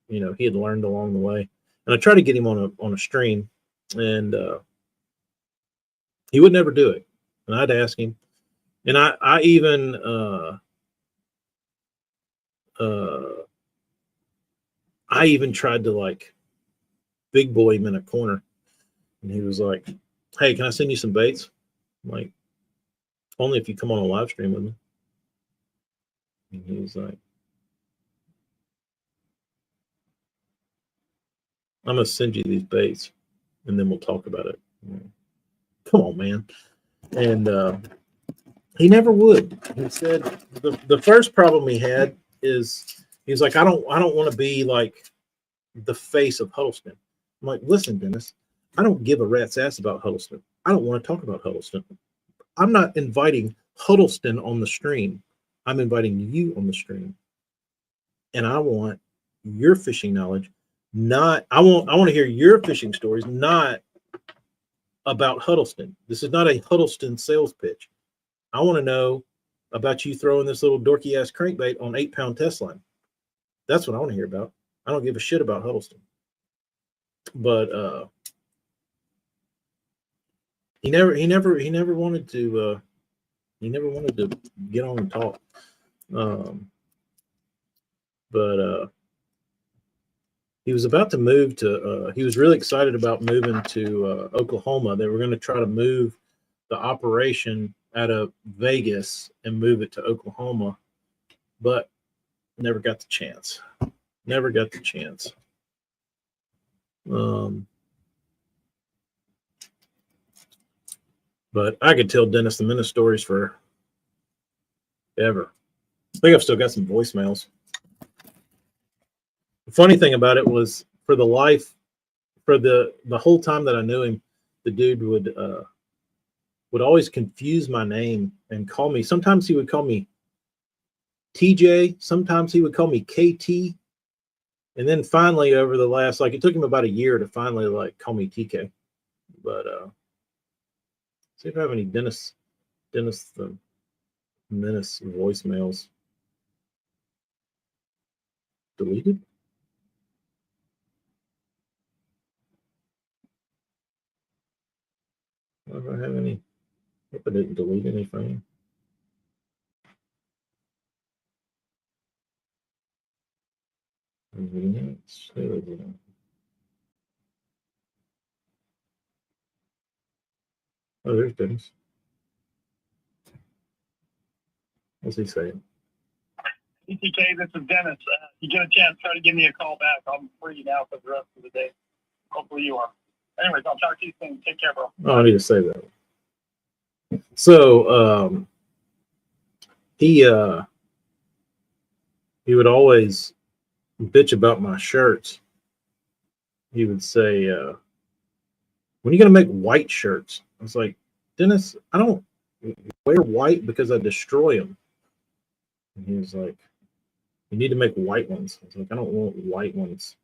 he had learned along the way. And I tried to get him on a stream, and he would never do it. And I'd ask him, and I even tried to, like, big boy him in a corner, and he was like, "Hey, can I send you some baits?" I'm like, "Only if you come on a live stream with me." And he was like, "I'm gonna send you these baits, and then we'll talk about it." Come on, man. And he never would. He said the first problem he had is he's like, I don't want to be like the face of Huddleston. I'm like, listen, Dennis, I don't give a rat's ass about Huddleston. I don't want to talk about Huddleston. I'm not inviting Huddleston on the stream. I'm inviting you on the stream. And I want your fishing knowledge. I want to hear your fishing stories, not about Huddleston. This is not a Huddleston sales pitch. I want to know about you throwing this little dorky ass crankbait on 8-pound test line. That's what I want to hear about. I don't give a shit about Huddleston. But he never wanted to get on and talk. But he was about to move to he was really excited about moving to Oklahoma. They were going to try to move the operation out of Vegas and move it to Oklahoma, but never got the chance. But I could tell Dennis the Menace stories for ever. I think I've still got some voicemails. The funny thing about it was for the whole time that I knew him, the dude would always confuse my name and call me. Sometimes he would call me TJ. Sometimes he would call me KT. And then finally, over the last, like, it took him about a year to finally like call me TK. But see if I have any Dennis the Menace voicemails deleted. I don't have any. Hope I didn't delete anything. Oh, there's Dennis. What's he saying? TTK, this is Dennis. You get a chance, try to give me a call back. I'm free now for the rest of the day. Hopefully you are. Anyways, I'll talk to you soon. Take care, bro. Oh, I need to say that. So he would always bitch about my shirts. He would say, when are you going to make white shirts? I was like, Dennis, I don't wear white because I destroy them. And he was like, you need to make white ones. I was like, I don't want white ones.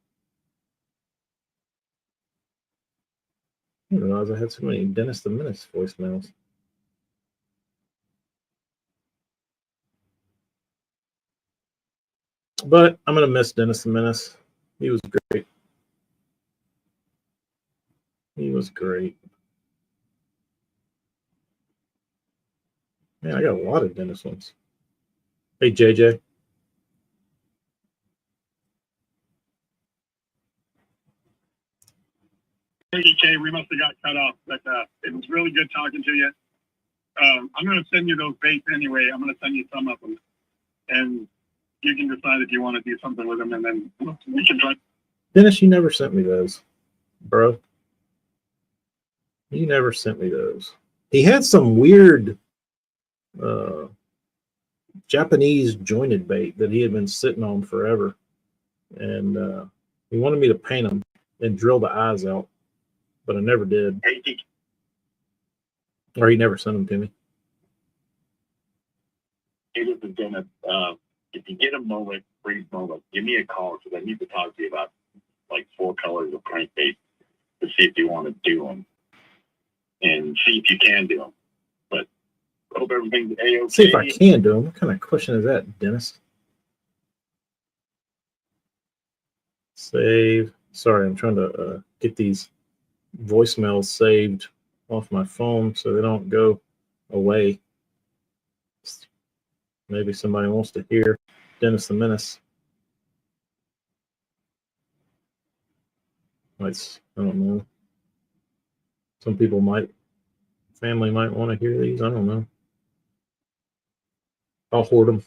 I didn't realize I had so many Dennis the Menace voicemails. But I'm going to miss Dennis the Menace. He was great. He was great. Man, I got a lot of Dennis ones. Hey, JJ. Hey, TK, we must have got cut off, but it was really good talking to you. I'm going to send you those baits anyway. I'm going to send you some of them. And you can decide if you want to do something with them, and then we can try. Dennis, you never sent me those, bro. You never sent me those. He had some weird Japanese jointed bait that he had been sitting on forever. And he wanted me to paint them and drill the eyes out, but I never did. Hey, TK. Or he never sent them to me. Hey, this is Dennis. If you get a moment, brief moment, give me a call because I need to talk to you about like 4 colors of crankbait to see if you want to do them and see if you can do them. But hope everything's A-OK. See if I can do them. What kind of question is that, Dennis? Save. Sorry, I'm trying to get these voicemails saved off my phone so they don't go away. Maybe somebody wants to hear Dennis the Menace. I don't know. Some people family might want to hear these. I don't know. I'll hoard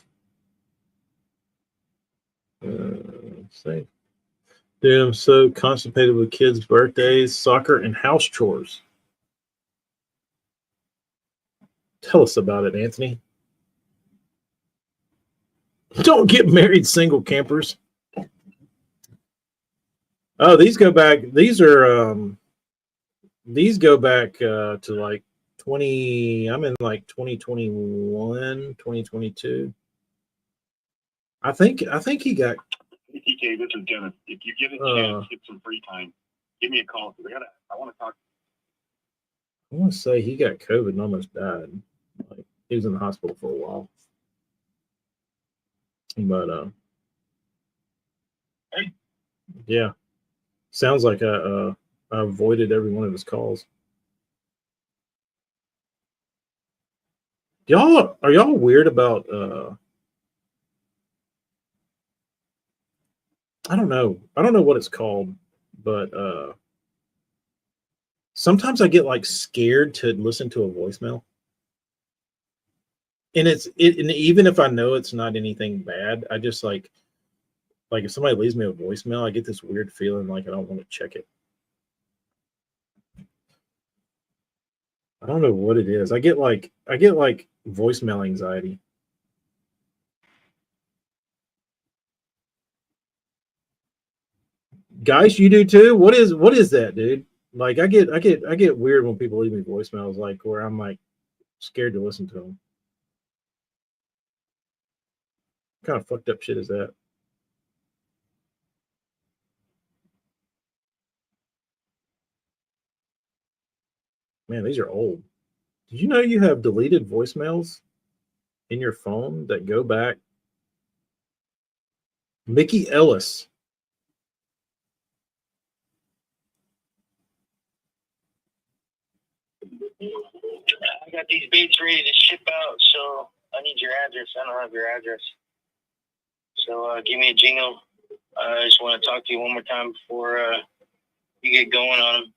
them. Save. Dude, I'm so constipated with kids' birthdays, soccer, and house chores. Tell us about it, Anthony. Don't get married, single campers. Oh, these go back. These go back to like 20. I'm in like 2021, 2022. I think he got. TK, this is Dennis. If you get a chance, get some free time, give me a call because I want to talk. I want to say he got COVID and almost died. Like, he was in the hospital for a while. But hey. Yeah, sounds like I avoided every one of his calls. Are y'all weird about I don't know what it's called, but sometimes I get like scared to listen to a voicemail. And and even if I know it's not anything bad, I just like if somebody leaves me a voicemail, I get this weird feeling like I don't want to check it. I don't know what it is. I get like voicemail anxiety. Guys, you do too? What is that, dude? Like I get weird when people leave me voicemails like where I'm like scared to listen to them. What kind of fucked up shit is that? Man, these are old. Did you know you have deleted voicemails in your phone that go back? Mickey Ellis. I got these baits ready to ship out, so I need your address. I don't have your address. So give me a jingle. I just want to talk to you one more time before you get going on them.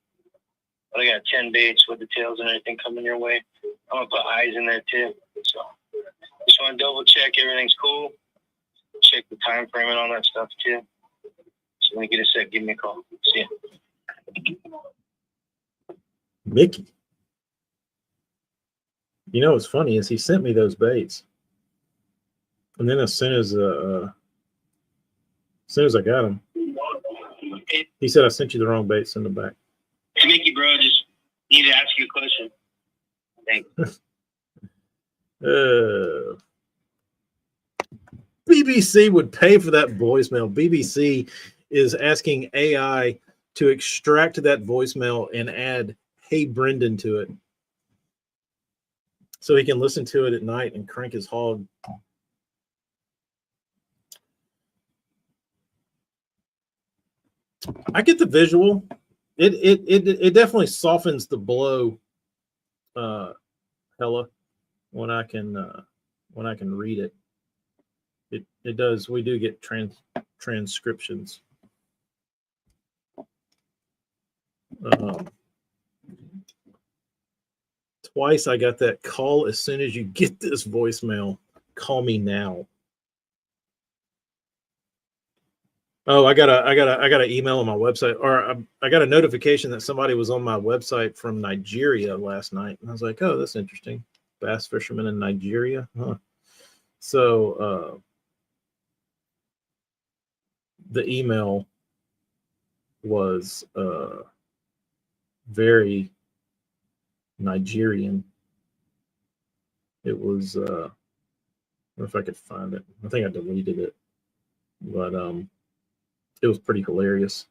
I got 10 baits with the tails and everything coming your way. I'm going to put eyes in there too. So just want to double check everything's cool. Check the time frame and all that stuff too. So when you get a sec, give me a call. See ya. Mickey. You know what's funny is he sent me those baits, and then as soon as I got them, he said I sent you the wrong bait. Send them back. Hey Mickey, bro, just need to ask you a question. Thanks. BBC would pay for that voicemail. BBC is asking AI to extract that voicemail and add "Hey Brendan" to it, so he can listen to it at night and crank his hog. I get the visual. It definitely softens the blow, Hella, when I can read it. It does. We do get transcriptions. Twice I got that call as soon as you get this voicemail. Call me now. Oh, I got an email on my website, or I got a notification that somebody was on my website from Nigeria last night, and I was like, "Oh, that's interesting. Bass fishermen in Nigeria, huh?" So the email was very Nigerian. It was. I don't know if I could find it. I think I deleted it, but it was pretty hilarious.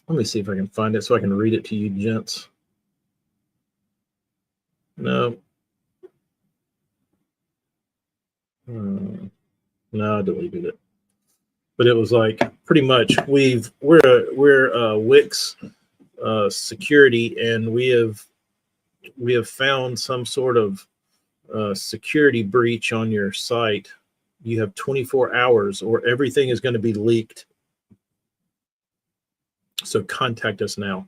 Let me see if I can find it so I can read it to you, gents. No. No, I deleted it. But it was like pretty much we're Wix security, and we have found some sort of security breach on your site. You have 24 hours or everything is going to be leaked. So contact us now.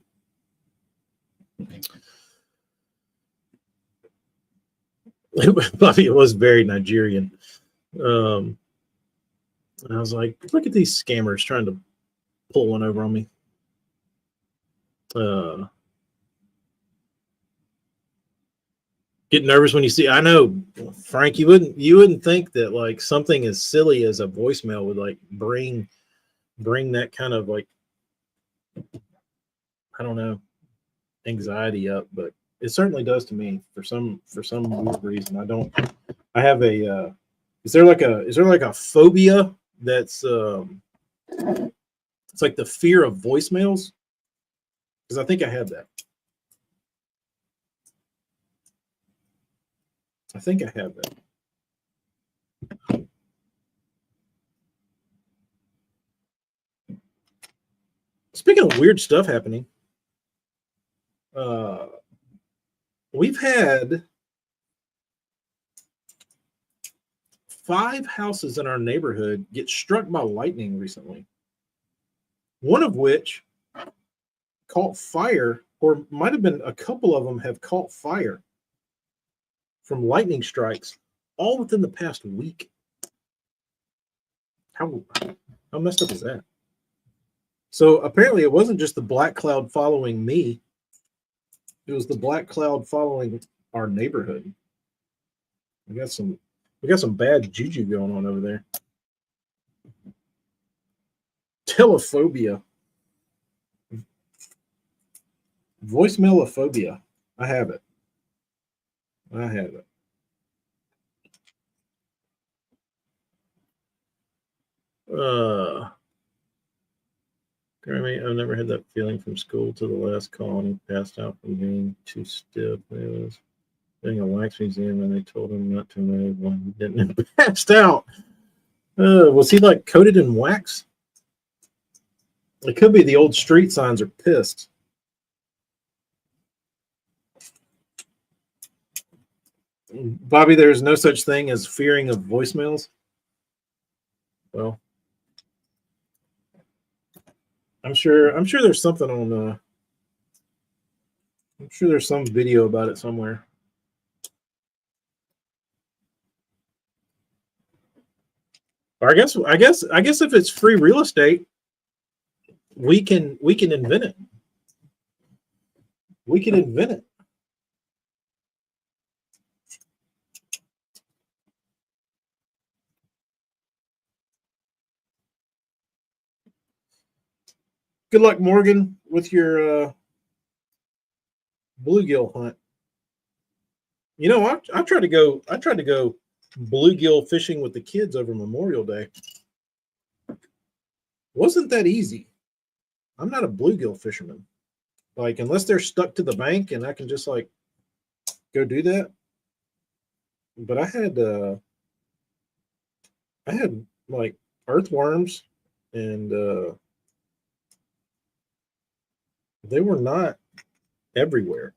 Bobby, it was very Nigerian. And I was like, look at these scammers trying to pull one over on me. Get nervous when you see. I know, Frank, you wouldn't think that like something as silly as a voicemail would like bring that kind of like, I don't know, anxiety up, but it certainly does to me for some weird reason. I have a is there like a phobia that's it's like the fear of voicemails? Because I think I have that. I think I have that. Speaking of weird stuff happening, we've had 5 houses in our neighborhood get struck by lightning recently. One of which caught fire, or might have been a couple of them have caught fire from lightning strikes all within the past week. How messed up is that? So apparently it wasn't just the black cloud following me. It was the black cloud following our neighborhood. We got some bad juju going on over there. Telephobia. Voicemailophobia. I have it. I have it. Grammy, I've never had that feeling from school to the last call and he passed out from being too stiff. It was doing a wax museum and they told him not to move when he didn't passed out. Was he like coated in wax? It could be the old street signs are pissed. Bobby, there is no such thing as fearing of voicemails. Well, I'm sure there's something on I'm sure there's some video about it somewhere. Or I guess if it's free real estate, we can invent it. We can invent it. Good luck, Morgan, with your bluegill hunt. You know, I tried to go bluegill fishing with the kids over Memorial Day. Wasn't that easy? I'm not a bluegill fisherman. Like, unless they're stuck to the bank and I can just like go do that. But I had like earthworms and they were not everywhere.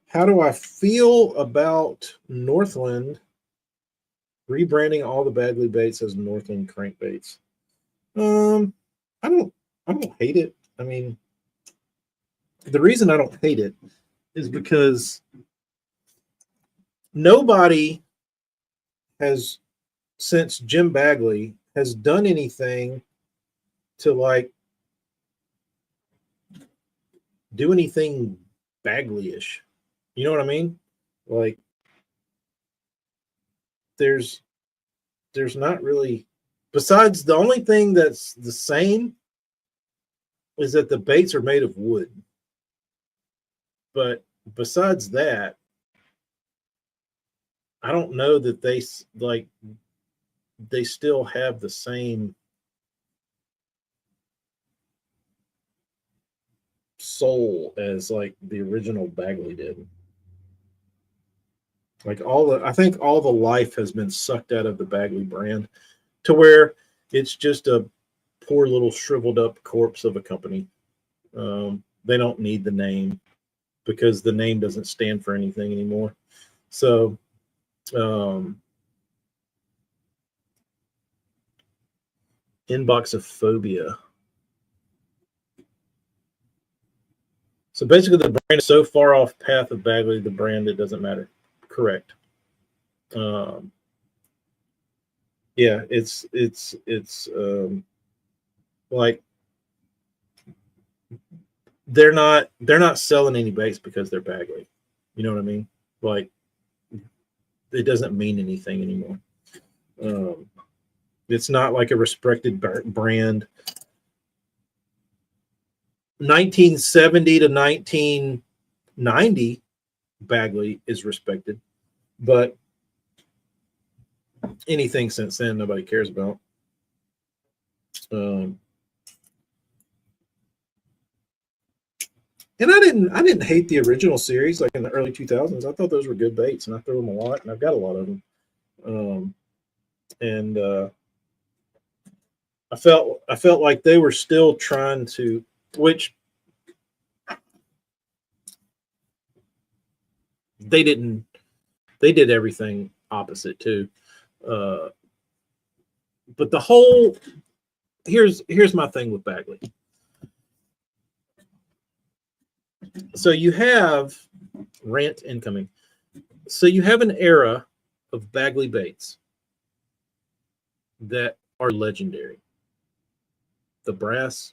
How do I feel about Northland rebranding all the Bagley baits as Northland crankbaits? I don't hate it. I mean, the reason I don't hate it is because nobody has, since Jim Bagley, has done anything to like do anything Bagley-ish. You know what I mean? Like, there's not really, besides the only thing that's the same is that the baits are made of wood. But besides that, I don't know that they still have the same soul as like the original Bagley did. Like I think all the life has been sucked out of the Bagley brand to where it's just a poor little shriveled up corpse of a company. They don't need the name because the name doesn't stand for anything anymore. So, inbox of phobia. So basically the brand is so far off path of Bagley, the brand, it doesn't matter. Correct. Yeah, it's like they're not selling any baits because they're Bagley. You know what I mean? Like, it doesn't mean anything anymore. It's not like a respected brand. 1970 to 1990, Bagley is respected, but anything since then, nobody cares about. And I didn't hate the original series, like in the early 2000s. I thought those were good baits, and I throw them a lot, and I've got a lot of them. I felt like they were still trying to, which they didn't. They did everything opposite too. But the whole here's my thing with Bagley. So you have rant incoming. So you have an era of Bagley baits that are legendary. The brass,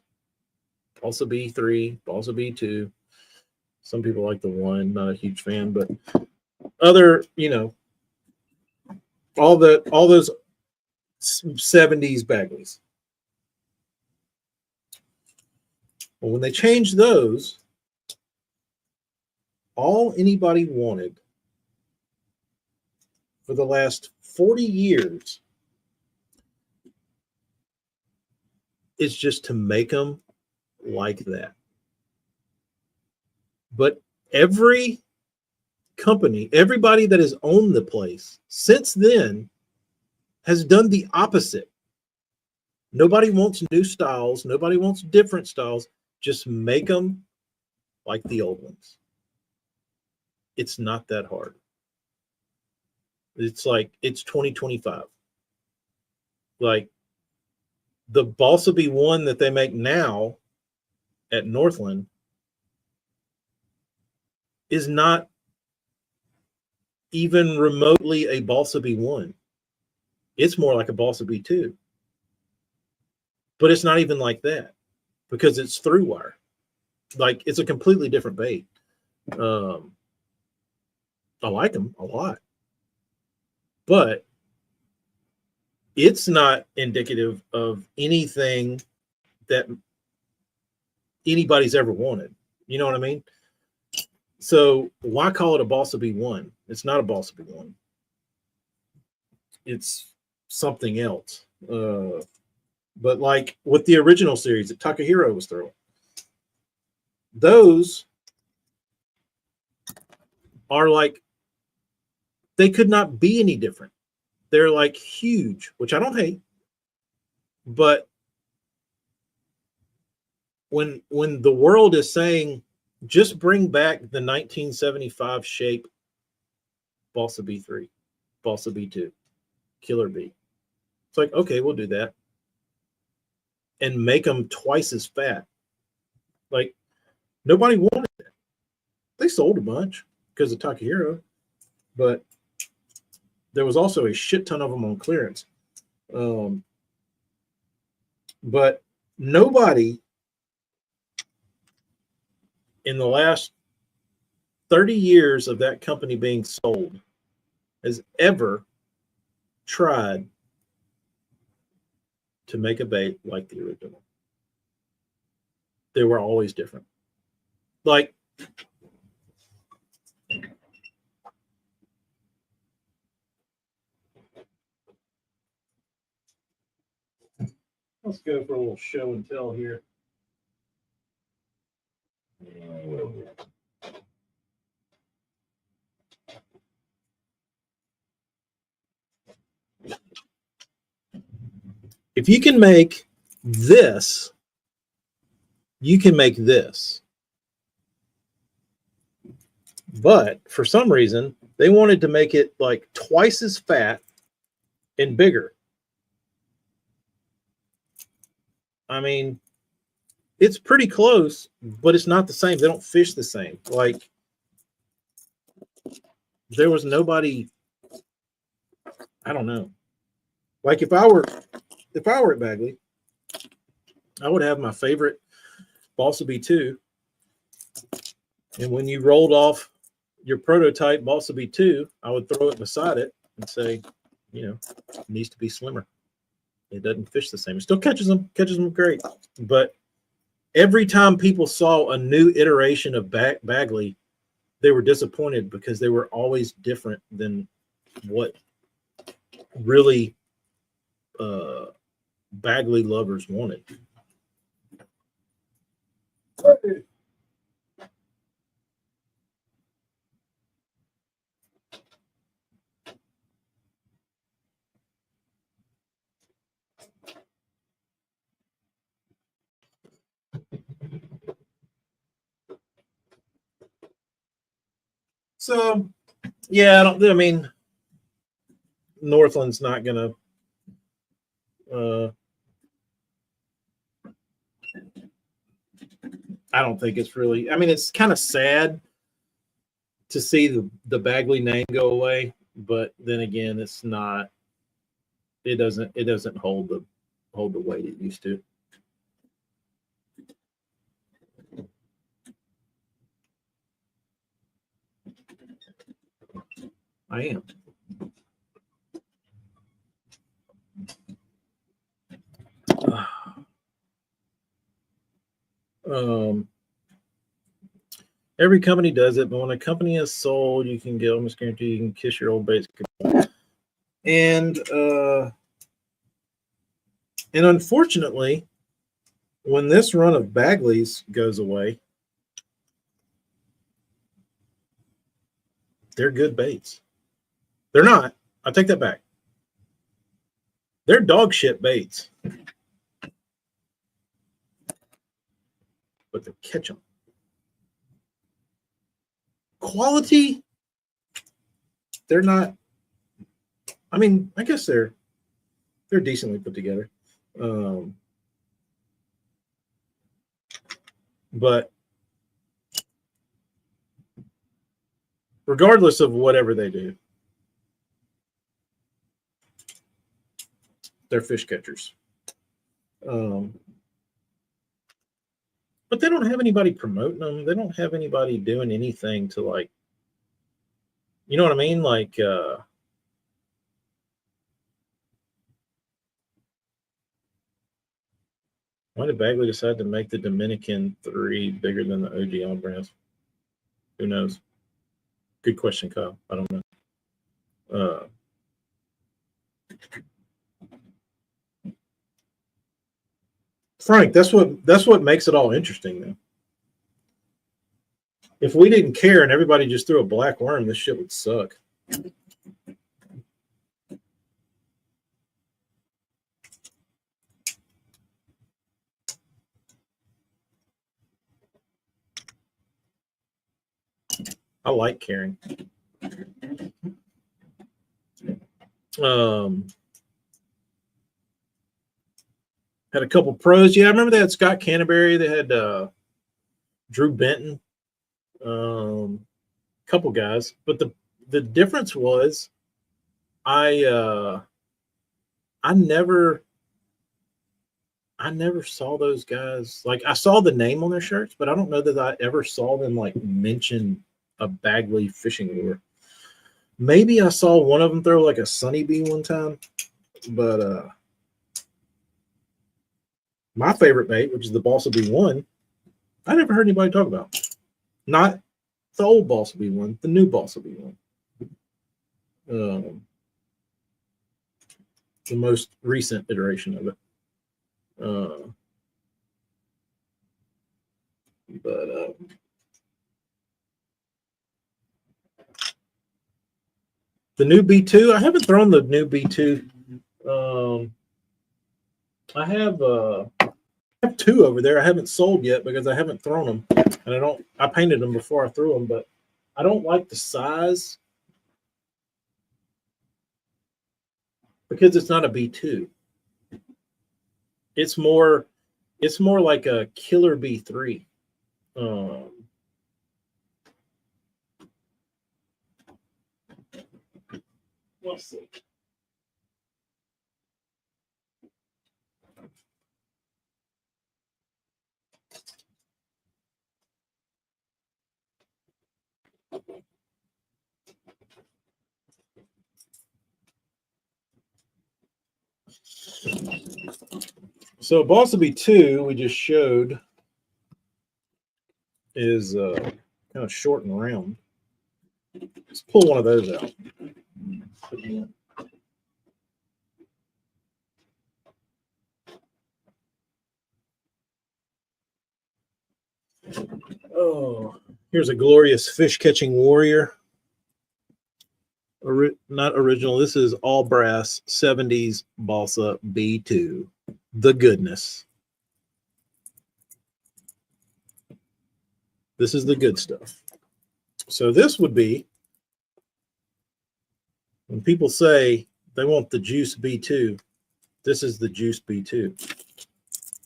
Balsa B3, Balsa B2. Some people like the one, not a huge fan, but other, all those 70s Bagleys. Well, when they changed those, all anybody wanted for the last 40 years is just to make them like that. But every company, everybody that has owned the place since then has done the opposite. Nobody wants new styles. Nobody wants different styles. Just make them like the old ones. It's not that hard. It's like it's 2025. Like the Balsa B1 that they make now at Northland is not even remotely a Balsa B1. It's more like a Balsa B2. But it's not even like that because it's through wire. Like it's a completely different bait. I like them a lot. But it's not indicative of anything that anybody's ever wanted. You know what I mean? So why call it a Balsa B1? It's not a Balsa B1. It's something else. But like with the original series that Takahiro was throwing, those are like, they could not be any different. They're like huge, which I don't hate. But when the world is saying, just bring back the 1975 shape Balsa B3, Balsa B2, Killer B. It's like, okay, we'll do that. And make them twice as fat. Like, nobody wanted that. They sold a bunch because of Takahiro, but there was also a shit ton of them on clearance. But nobody in the last 30 years of that company being sold has ever tried to make a bait like the original. They were always different. Like, let's go for a little show and tell here. If you can make this, you can make this. But for some reason, they wanted to make it like twice as fat and bigger. I mean, it's pretty close, but it's not the same. They don't fish the same. Like, there was nobody, I don't know. Like if I were at Bagley, I would have my favorite Balsa B2. And when you rolled off your prototype Balsa B2, I would throw it beside it and say, you know, it needs to be slimmer. It doesn't fish the same. It still catches them great. But every time people saw a new iteration of Bagley, they were disappointed because they were always different than what really Bagley lovers wanted. So, yeah, I mean, Northland's not gonna. I don't think it's really. I mean, it's kind of sad to see the Bagley name go away, but then again, it's not. It doesn't hold the weight it used to. I am. Every company does it, but when a company is sold, you can get almost guaranteed you can kiss your old baits. And unfortunately, when this run of Bagley's goes away, they're good baits. They're not. I take that back. They're dog shit baits. But they catch them. Quality, they're not. I mean, I guess they're decently put together. But regardless of whatever they do, they're fish catchers. But they don't have anybody promoting them. They don't have anybody doing anything to, like, you know what I mean? Like, why did Bagley decide to make the Dominican 3 bigger than the OG on brands? Who knows? Good question, Kyle. I don't know. Frank, that's what makes it all interesting, though. If we didn't care and everybody just threw a black worm, this shit would suck. I like caring. Had a couple pros. Yeah, I remember they had Scott Canterbury. They had Drew Benton. Couple guys. But the difference was I never saw those guys. Like, I saw the name on their shirts, but I don't know that I ever saw them, like, mention a Bagley fishing lure. Maybe I saw one of them throw like a Sunny Bee one time, but my favorite bait, which is the Balsa B1, I never heard anybody talk about. Not the old Balsa B1, the new Balsa B1. The most recent iteration of it. The new B2, I haven't thrown the new B2. I have 2 over there I haven't sold yet because I haven't thrown them, and I painted them before I threw them, but I don't like the size because it's not a B2. It's more like a killer B3. Let's see. So Balsa B2 we just showed is kind of short and round. Let's pull one of those out. Oh, here's a glorious fish catching warrior. Not original. This is all brass 70s Balsa B2. The goodness. This is the good stuff. So this would be, when people say they want the juice B2, this is the juice B2.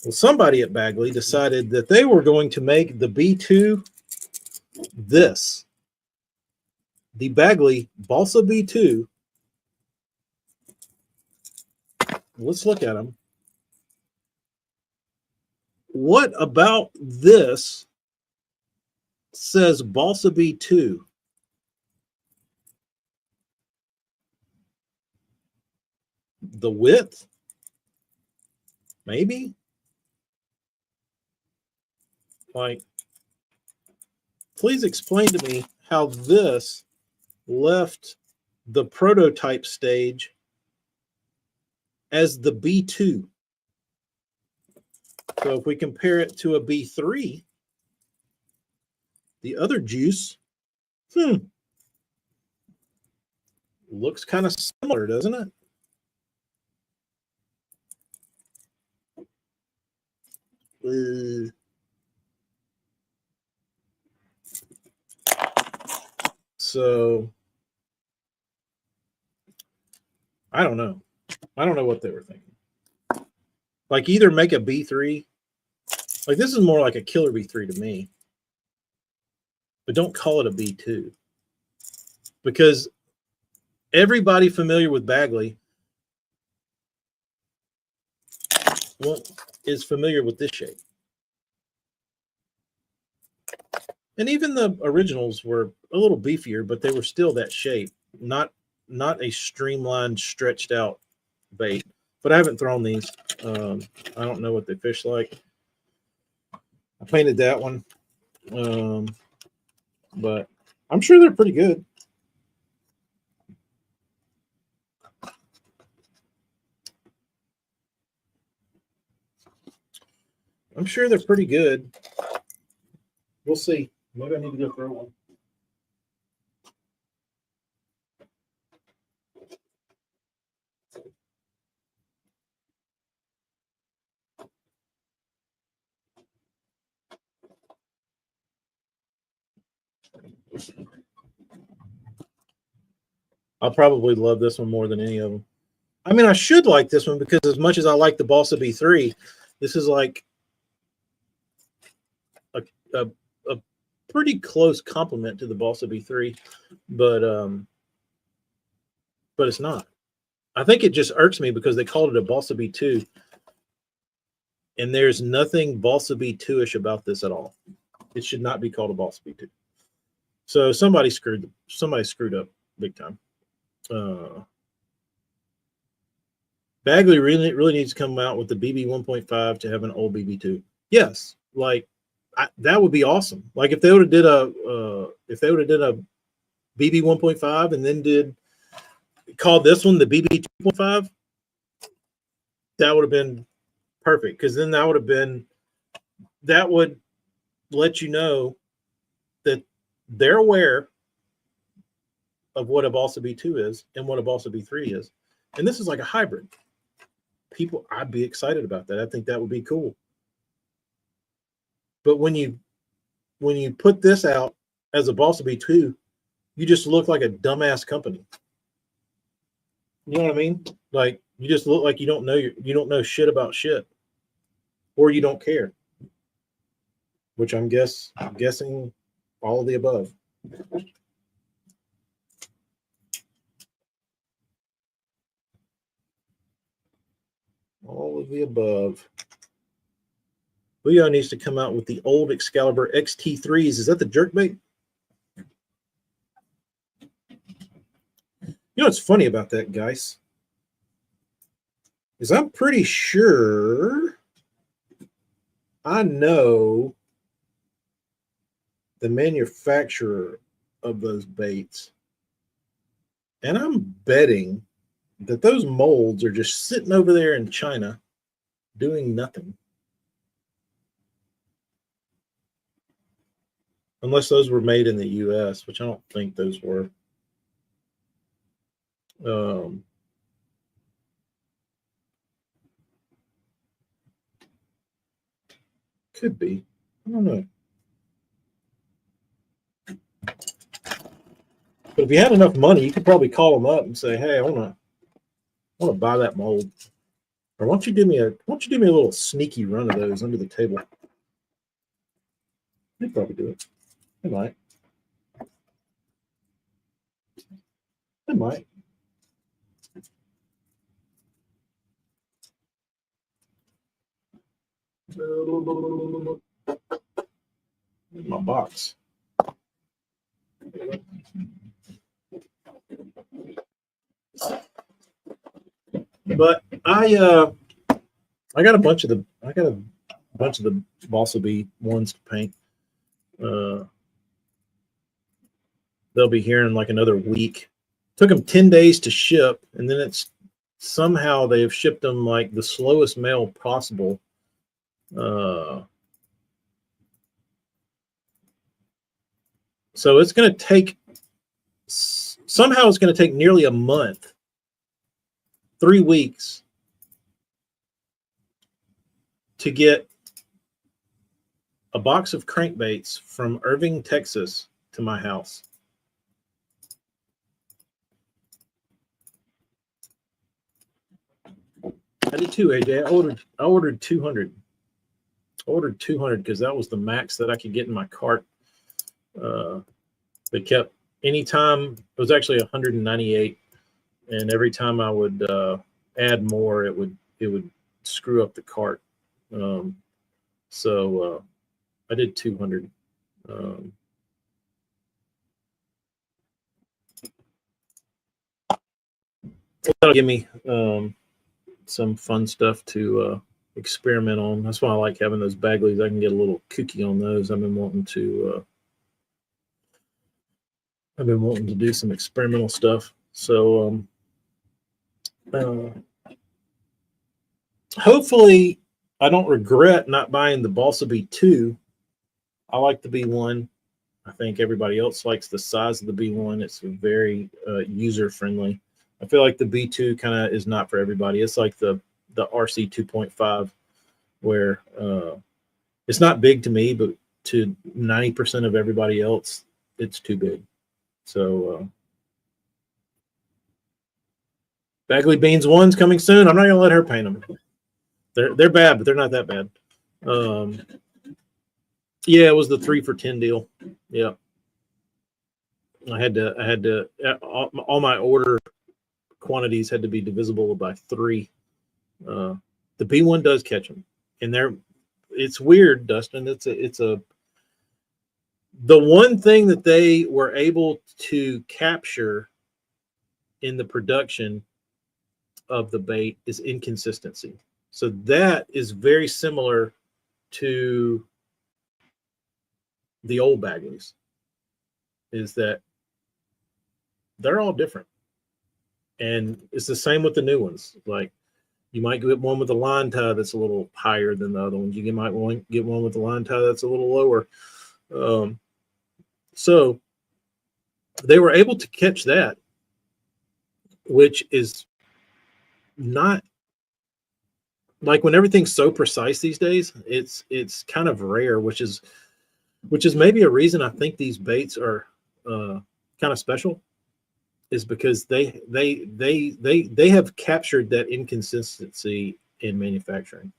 Well, somebody at Bagley decided that they were going to make the B2 this. The Bagley Balsa B2. Let's look at them. What about this says Balsa B2? The width? Maybe? Like, please explain to me how this left the prototype stage as the B2. So if we compare it to a B3, the other juice, looks kind of similar, doesn't it? So I don't know. I don't know what they were thinking. Like, either make a B3. Like, this is more like a killer B3 to me. But don't call it a B2. Because everybody familiar with Bagley is familiar with this shape. And even the originals were a little beefier, but they were still that shape. Not a streamlined, stretched out bait. But I haven't thrown these. I don't know what they fish like. I painted that one. But I'm sure they're pretty good. I'm sure they're pretty good. We'll see. Maybe I need to go throw one. I'll probably love this one more than any of them. I mean, I should like this one because as much as I like the Balsa B3, this is like a pretty close complement to the Balsa B3, but it's not. I think it just irks me because they called it a Balsa B2, and there's nothing Balsa B2-ish about this at all. It should not be called a Balsa B2. So somebody screwed up big time. Bagley really needs to come out with the BB 1.5 to have an old BB2. Yes, like that would be awesome. Like if they would have did a BB 1.5 and then called this one the BB 2.5, that would have been perfect, because then that would let you know that they're aware of what a Balsa B2 is and what a Balsa B3 is. And this is like a hybrid. I'd be excited about that. I think that would be cool. But when you put this out as a Balsa B2, you just look like a dumbass company. You know what I mean? Like, you just look like you don't know shit about shit, or you don't care. Which I'm guessing all of the above. All of the above. Leo needs to come out with the old Excalibur XT3s. Is that the jerkbait? You know what's funny about that, guys? Is I'm pretty sure I know the manufacturer of those baits. And I'm betting that those molds are just sitting over there in China doing nothing. Unless those were made in the US, which I don't think those were. Could be. I don't know. But if you had enough money, you could probably call them up and say, "Hey, I want to buy that mold. Or why don't you do me a little sneaky run of those under the table?" They'd probably do it. They might. They might. My box. But I got a bunch of bunch of the balsa bee ones to paint. They'll be here in like another week. Took them 10 days to ship, and then it's somehow they've shipped them like the slowest mail possible. So it's going to take, somehow it's going to take nearly a month, 3 weeks to get a box of crankbaits from Irving, Texas to my house. I did too, AJ. I ordered 200. I ordered 200 because that was the max that I could get in my cart. They kept, anytime, it was actually 198, and every time I would add more, it would screw up the cart. So I did 200. That'll give me some fun stuff to experiment on. That's why I like having those Bagleys. I can get a little kooky on those. I've been wanting to do some experimental stuff. So hopefully I don't regret not buying the Balsa Bee 2. I like the B1. I think everybody else likes the size of the B1. It's very user friendly. I feel like the B2 kind of is not for everybody. It's like the RC 2.5, where it's not big to me, but to 90% of everybody else, it's too big. So Bagley Beans 1's coming soon. I'm not gonna let her paint them. They're bad, but they're not that bad. Yeah, it was the 3 for $10 deal. Yeah, I had to all my order quantities had to be divisible by 3. The B1 does catch them, and it's weird, Dustin. The one thing that they were able to capture in the production of the bait is inconsistency. So that is very similar to the old Bagleys, is that they're all different. And it's the same with the new ones. Like, you might get one with a line tie that's a little higher than the other ones. You might get one with a line tie that's a little lower. So they were able to catch that, which is not, like, when everything's so precise these days, it's kind of rare, which is maybe a reason I think these baits are kind of special, is because they have captured that inconsistency in manufacturing.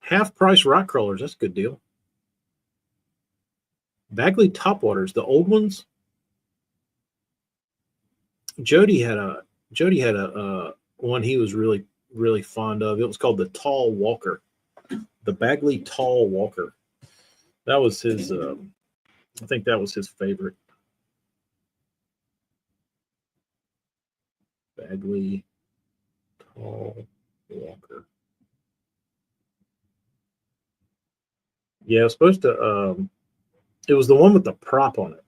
Half price rock crawlers, that's a good deal. Bagley topwaters, the old ones. Jody had a one he was really fond of. It was called the Tall Walker, the Bagley Tall Walker. That was his. I think that was his favorite. Bagley Tall Walker. Yeah, it was supposed to. It was the one with the prop on it.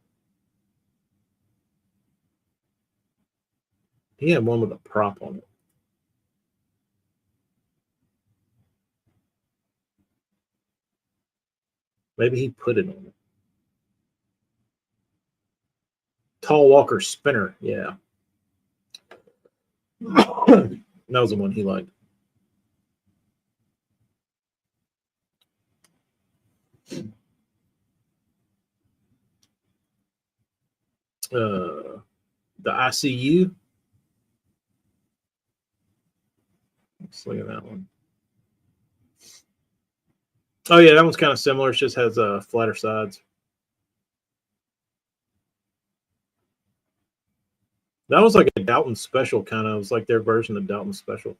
He had one with a prop on it. Maybe he put it on it. Tall Walker spinner, yeah. That was the one he liked. The ICU. Let's look at that one. Oh yeah, that one's kind of similar. It just has flatter sides. That was like a Dalton Special kind of. It was like their version of Dalton Special.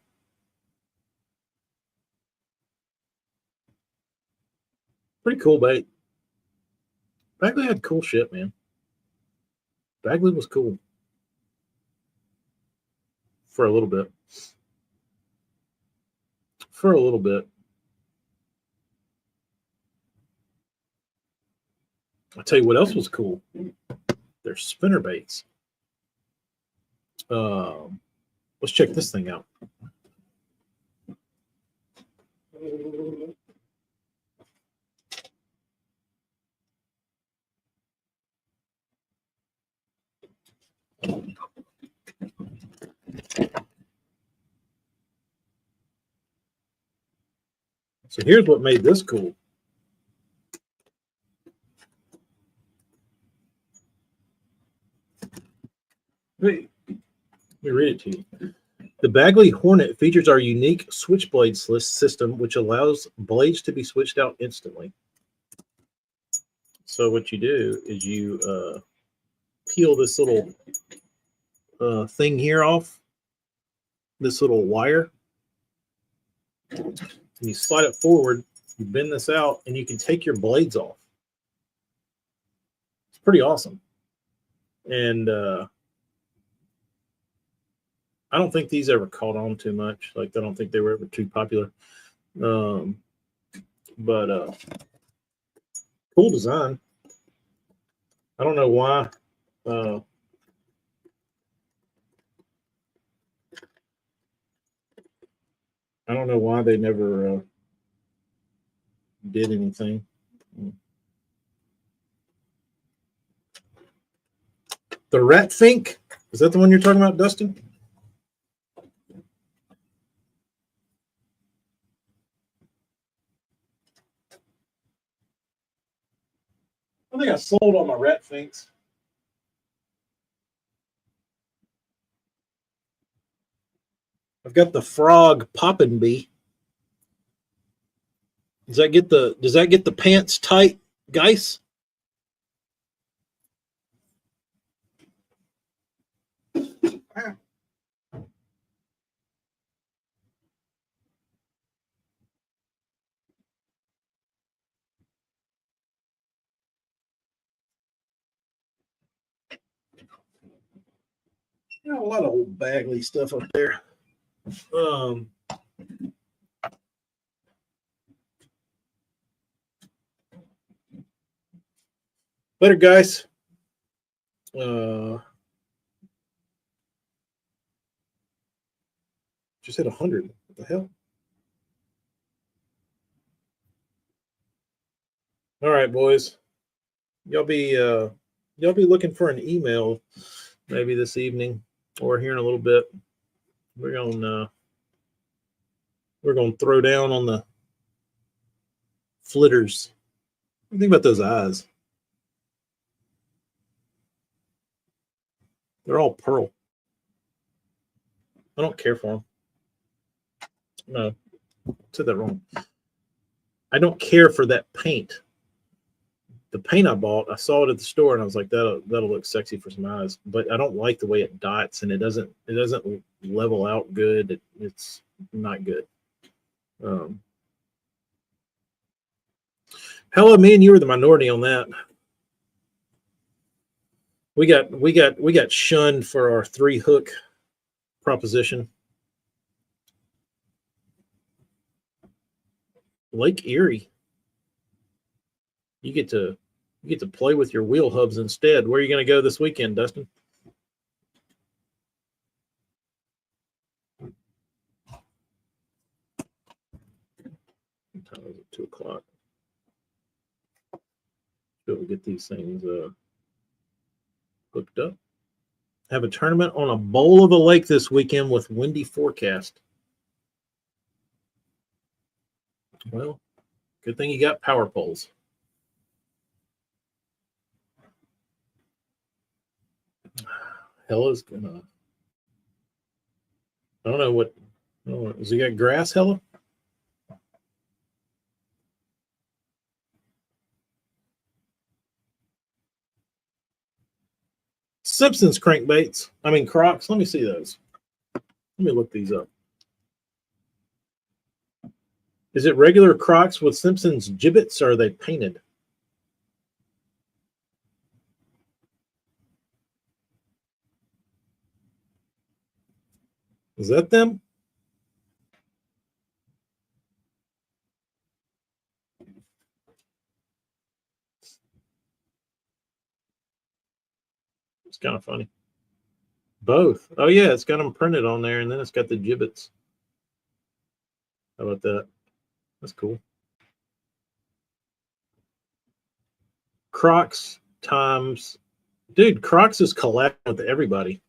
Pretty cool bait. Bagley had cool shit, man. Bagley was cool. for a little bit. For a little bit. I'll tell you what else was cool. They're spinner baits. Let's check this thing out. So here's what made this cool. Let me read it to you. The Bagley Hornet features our unique switchblade system, which allows blades to be switched out instantly. So what you do is you peel this little thing here off, this little wire, and you slide it forward, you bend this out, and you can take your blades off. It's pretty awesome. And I don't think these ever caught on too much. Like, I don't think they were ever too popular. But cool design. I don't know why. I don't know why they never did anything. The Rat Fink? Is that the one you're talking about, Dustin? I think I sold all my Rat Finks. I've got the Frog Poppin' Bee. Does that get the pants tight, guys? A lot of old Bagley stuff up there. Later, guys. Just hit 100. What the hell? All right, boys. Y'all be looking for an email maybe this evening or here in a little bit. We're gonna throw down on the flitters. What do you think about those eyes? They're all pearl. I don't care for them. No, I said that wrong. I don't care for that paint. The paint I bought, I saw it at the store, and I was like, that'll look sexy for some eyes. But I don't like the way it dots, and it doesn't level out good. It's not good. Hella, me and you were the minority on that. We got shunned for our 3-hook proposition. Lake Erie. You get to play with your wheel hubs instead. Where are you going to go this weekend, Dustin? What time is it? 2 o'clock. We'll get these things hooked up. Have a tournament on a bowl of a lake this weekend with windy forecast. Well, good thing you got power poles. Hella's gonna. I don't know what. Has he got grass, Hella? Simpsons crankbaits. I mean Crocs. Let me see those. Let me look these up. Is it regular Crocs with Simpsons gibbets, or are they painted? Is that them? It's kind of funny. Both. Oh yeah, it's got them printed on there, and then it's got the gibbets. How about that? That's cool. Crocs times, dude. Crocs is collabing with everybody.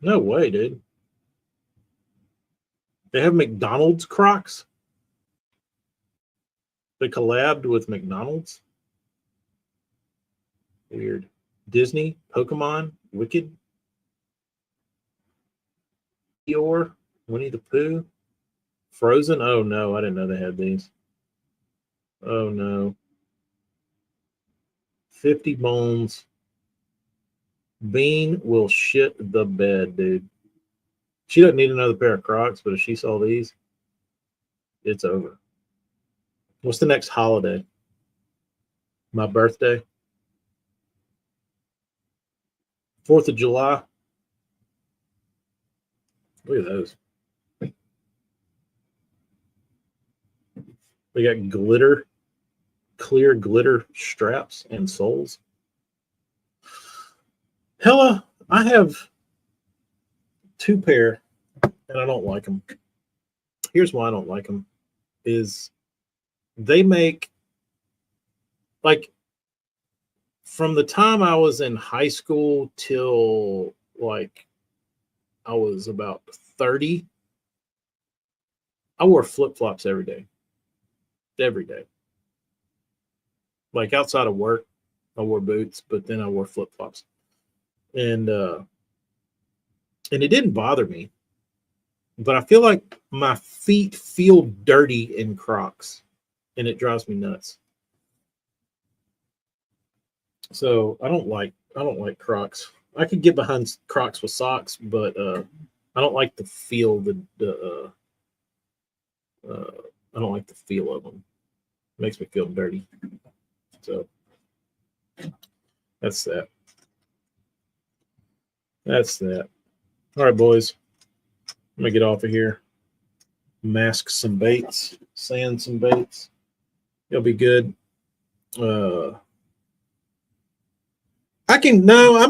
No way, dude. They have McDonald's Crocs. They collabed with McDonald's. Weird. Disney, Pokemon, Wicked, Eeyore, Winnie the Pooh, Frozen. Oh no, I didn't know they had these. Oh no. 50 bones. Bean will shit the bed, dude. She doesn't need another pair of Crocs, but if she saw these, it's over. What's the next holiday? My birthday. 4th of July. Look at those. We got glitter, clear glitter straps and soles. Hella, I have 2 pair, and I don't like them. Here's why I don't like them: is they make, like, from the time I was in high school till like I was about 30, I wore flip-flops every day. Every day. Like outside of work, I wore boots, but then I wore flip-flops. And it didn't bother me. But I feel like my feet feel dirty in Crocs, and it drives me nuts. So I don't like Crocs. I could get behind Crocs with socks, but I don't like the feel I don't like the feel of them. It makes me feel dirty. So that's that. That's that. All right, boys. Let me get off of here. Mask some baits, sand some baits. It'll be good. I'm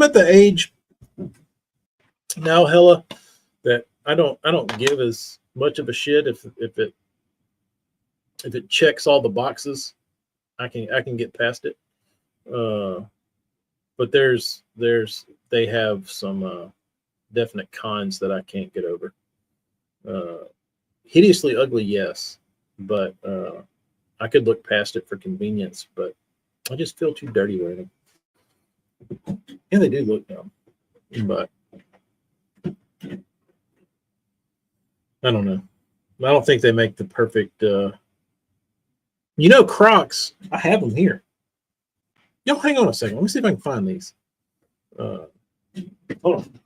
at the age now, Hella, that I don't give as much of a shit if it checks all the boxes. I can get past it. But they have some definite cons that I can't get over. Hideously ugly, yes, but I could look past it for convenience, but I just feel too dirty wearing them. And they do look dumb, but I don't know. I don't think they make the perfect. Crocs. I have them here. Yo, hang on a second. Let me see if I can find these. Hold on.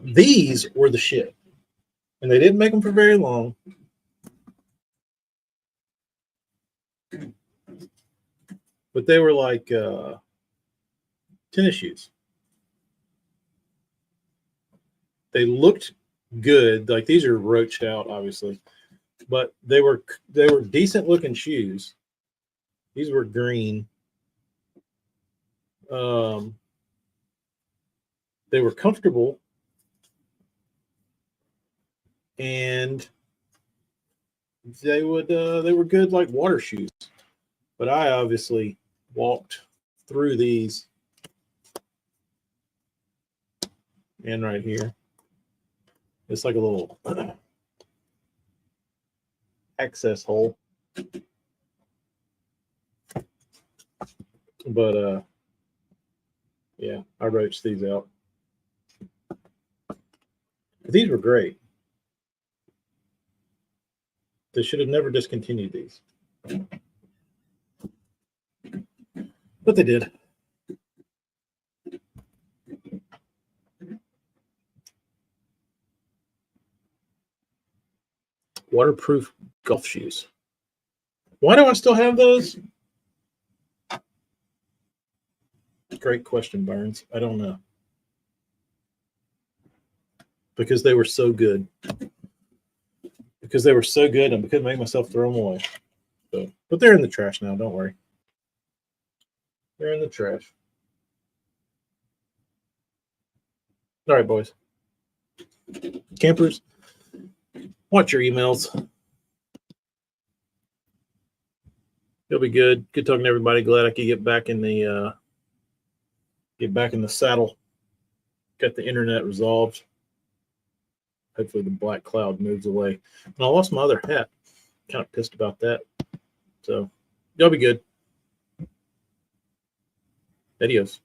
These were the shit, and they didn't make them for very long. But they were like tennis shoes. They looked good. Like, these are roached out, obviously, but they were decent looking shoes. These were green. They were comfortable, and they were good, like water shoes. But I obviously walked through these, and right here, it's like a little access hole. But yeah, I roached these out. These were great. They should have never discontinued these. But they did. Waterproof golf shoes. Why do I still have those? Great question, Burns. I don't know. Because they were so good. Because they were so good, and I couldn't make myself throw them away. So, but they're in the trash now. Don't worry. They're in the trash. All right, boys. Campers, watch your emails. It'll be good. Good talking to everybody. Glad I could get back in the saddle. Got the internet resolved. Hopefully the black cloud moves away. And I lost my other hat. Kind of pissed about that. So y'all be good. Adios.